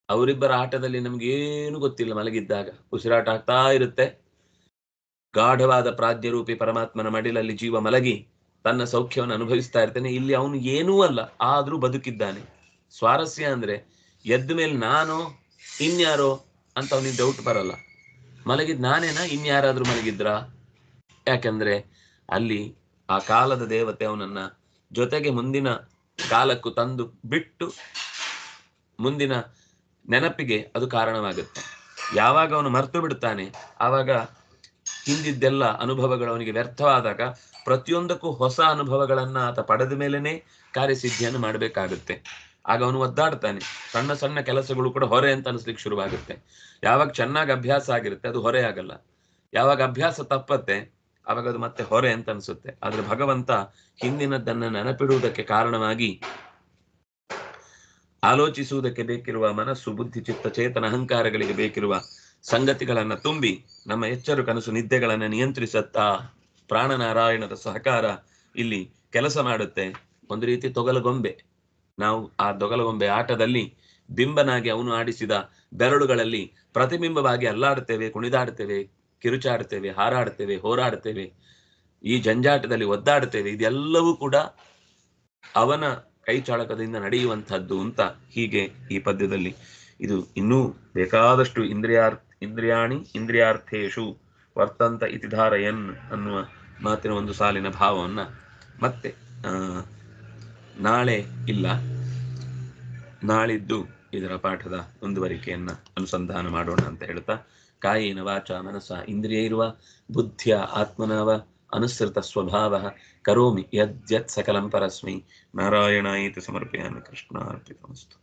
ಅವರಿಬ್ಬರ ಆಟದಲ್ಲಿ ನಮ್ಗೇನು ಗೊತ್ತಿಲ್ಲ. ಮಲಗಿದ್ದಾಗ ಉಸಿರಾಟ ಆಗ್ತಾ ಇರುತ್ತೆ. ಗಾಢವಾದ ಪ್ರಾಜ್ಞರೂಪಿ ಪರಮಾತ್ಮನ ಮಡಿಲಲ್ಲಿ ಜೀವ ಮಲಗಿ ತನ್ನ ಸೌಖ್ಯವನ್ನು ಅನುಭವಿಸ್ತಾ ಇರ್ತಾನೆ. ಇಲ್ಲಿ ಅವನು ಏನೂ ಅಲ್ಲ, ಆದ್ರೂ ಬದುಕಿದ್ದಾನೆ. ಸ್ವಾರಸ್ಯ ಅಂದ್ರೆ ಎದ್ದ ಮೇಲೆ ನಾನೋ ಇನ್ಯಾರೋ ಅಂತ ಅವನಿಗೆ ಡೌಟ್ ಬರಲ್ಲ. ಮಲಗಿದ್ ನಾನೇನಾ, ಇನ್ಯಾರಾದ್ರೂ ಮಲಗಿದ್ರ? ಯಾಕಂದ್ರೆ ಅಲ್ಲಿ ಆ ಕಾಲದ ದೇವತೆ ಅವನನ್ನ ಜೊತೆಗೆ ಮುಂದಿನ ಕಾಲಕ್ಕೂ ತಂದು ಬಿಟ್ಟು ಮುಂದಿನ ನೆನಪಿಗೆ ಅದು ಕಾರಣವಾಗುತ್ತೆ. ಯಾವಾಗ ಅವನು ಮರ್ತು ಬಿಡ್ತಾನೆ ಆವಾಗ ಹಿಂದಿದ್ದೆಲ್ಲ ಅನುಭವಗಳು ಅವನಿಗೆ ವ್ಯರ್ಥವಾದಾಗ ಪ್ರತಿಯೊಂದಕ್ಕೂ ಹೊಸ ಅನುಭವಗಳನ್ನ ಆತ ಪಡೆದ ಮೇಲೇನೆ ಕಾರ್ಯಸಿದ್ಧಿಯನ್ನು ಮಾಡಬೇಕಾಗುತ್ತೆ. ಆಗ ಅವನು ಒದ್ದಾಡ್ತಾನೆ. ಸಣ್ಣ ಸಣ್ಣ ಕೆಲಸಗಳು ಕೂಡ ಹೊರೆ ಅಂತ ಅನಿಸ್ಲಿಕ್ಕೆ ಶುರುವಾಗುತ್ತೆ. ಯಾವಾಗ ಚೆನ್ನಾಗಿ ಅಭ್ಯಾಸ ಆಗಿರುತ್ತೆ ಅದು ಹೊರೆ ಆಗಲ್ಲ. ಯಾವಾಗ ಅಭ್ಯಾಸ ತಪ್ಪತ್ತೆ ಆವಾಗ ಅದು ಮತ್ತೆ ಹೊರೆ ಅಂತ ಅನ್ಸುತ್ತೆ. ಆದ್ರೆ ಭಗವಂತ ಹಿಂದಿನದ್ದನ್ನ ನೆನಪಿಡುವುದಕ್ಕೆ ಕಾರಣವಾಗಿ ಆಲೋಚಿಸುವುದಕ್ಕೆ ಬೇಕಿರುವ ಮನಸ್ಸು, ಬುದ್ಧಿ, ಚಿತ್ತ, ಚೇತನ, ಅಹಂಕಾರಗಳಿಗೆ ಬೇಕಿರುವ ಸಂಗತಿಗಳನ್ನ ತುಂಬಿ ನಮ್ಮ ಎಚ್ಚರು, ಕನಸು, ನಿದ್ದೆಗಳನ್ನ ನಿಯಂತ್ರಿಸತ್ತಾ ಪ್ರಾಣನಾರಾಯಣದ ಸಹಕಾರ ಇಲ್ಲಿ ಕೆಲಸ ಮಾಡುತ್ತೆ. ಒಂದು ರೀತಿ ತೊಗಲಗೊಂಬೆ. ನಾವು ಆ ತೊಗಲಗೊಂಬೆ ಆಟದಲ್ಲಿ ಬಿಂಬನಾಗಿ ಅವನು ಆಡಿಸಿದ ಬೆರಳುಗಳಲ್ಲಿ ಪ್ರತಿಬಿಂಬವಾಗಿ ಅಲ್ಲಾಡ್ತೇವೆ, ಕುಣಿದಾಡ್ತೇವೆ, ಕಿರುಚಾಡ್ತೇವೆ, ಹಾರಾಡ್ತೇವೆ, ಹೋರಾಡ್ತೇವೆ, ಈ ಜಂಜಾಟದಲ್ಲಿ ಒದ್ದಾಡ್ತೇವೆ. ಇದೆಲ್ಲವೂ ಕೂಡ ಅವನ ಕೈ ಚಾಳಕದಿಂದ ನಡೆಯುವಂತಹದ್ದು ಅಂತ ಹೀಗೆ ಈ ಪದ್ಯದಲ್ಲಿ ಇದು ಇನ್ನೂ ಬೇಕಾದಷ್ಟು ಇಂದ್ರಿಯಾಣಿ ಇಂದ್ರಿಯಾರ್ಥೇಶು ವರ್ತಂತ ಇತಿ ಧಾರಯನ್ ಅನ್ನುವ ಮಾತಿನ ಒಂದು ಸಾಲಿನ ಭಾವವನ್ನ ಮತ್ತೆ ನಾಳೆ ಇಲ್ಲ, ನಾಳಿದ್ದು ಇದರ ಪಾಠದ ಮುಂದುವರಿಕೆಯನ್ನ ಅನುಸಂಧಾನ ಮಾಡೋಣ ಅಂತ ಹೇಳ್ತಾ, ಕಾಯೇನ ವಾಚ ಮನಸ ಇಂದ್ರಿಯೈರ್ವ ಬುದ್ಧಿಯ ಆತ್ಮನವ ಅನುಸೃತ ಸ್ವಭಾವ ಕರೋಮಿ ಯದ್ಯತ್ ಸಕಲಂ ಪರಸ್ಮೈ ನಾರಾಯಣಾಯಿತಿ ಸಮರ್ಪಯಾಮಿ. ಕೃಷ್ಣಾರ್ಪಿತಮಸ್ತು.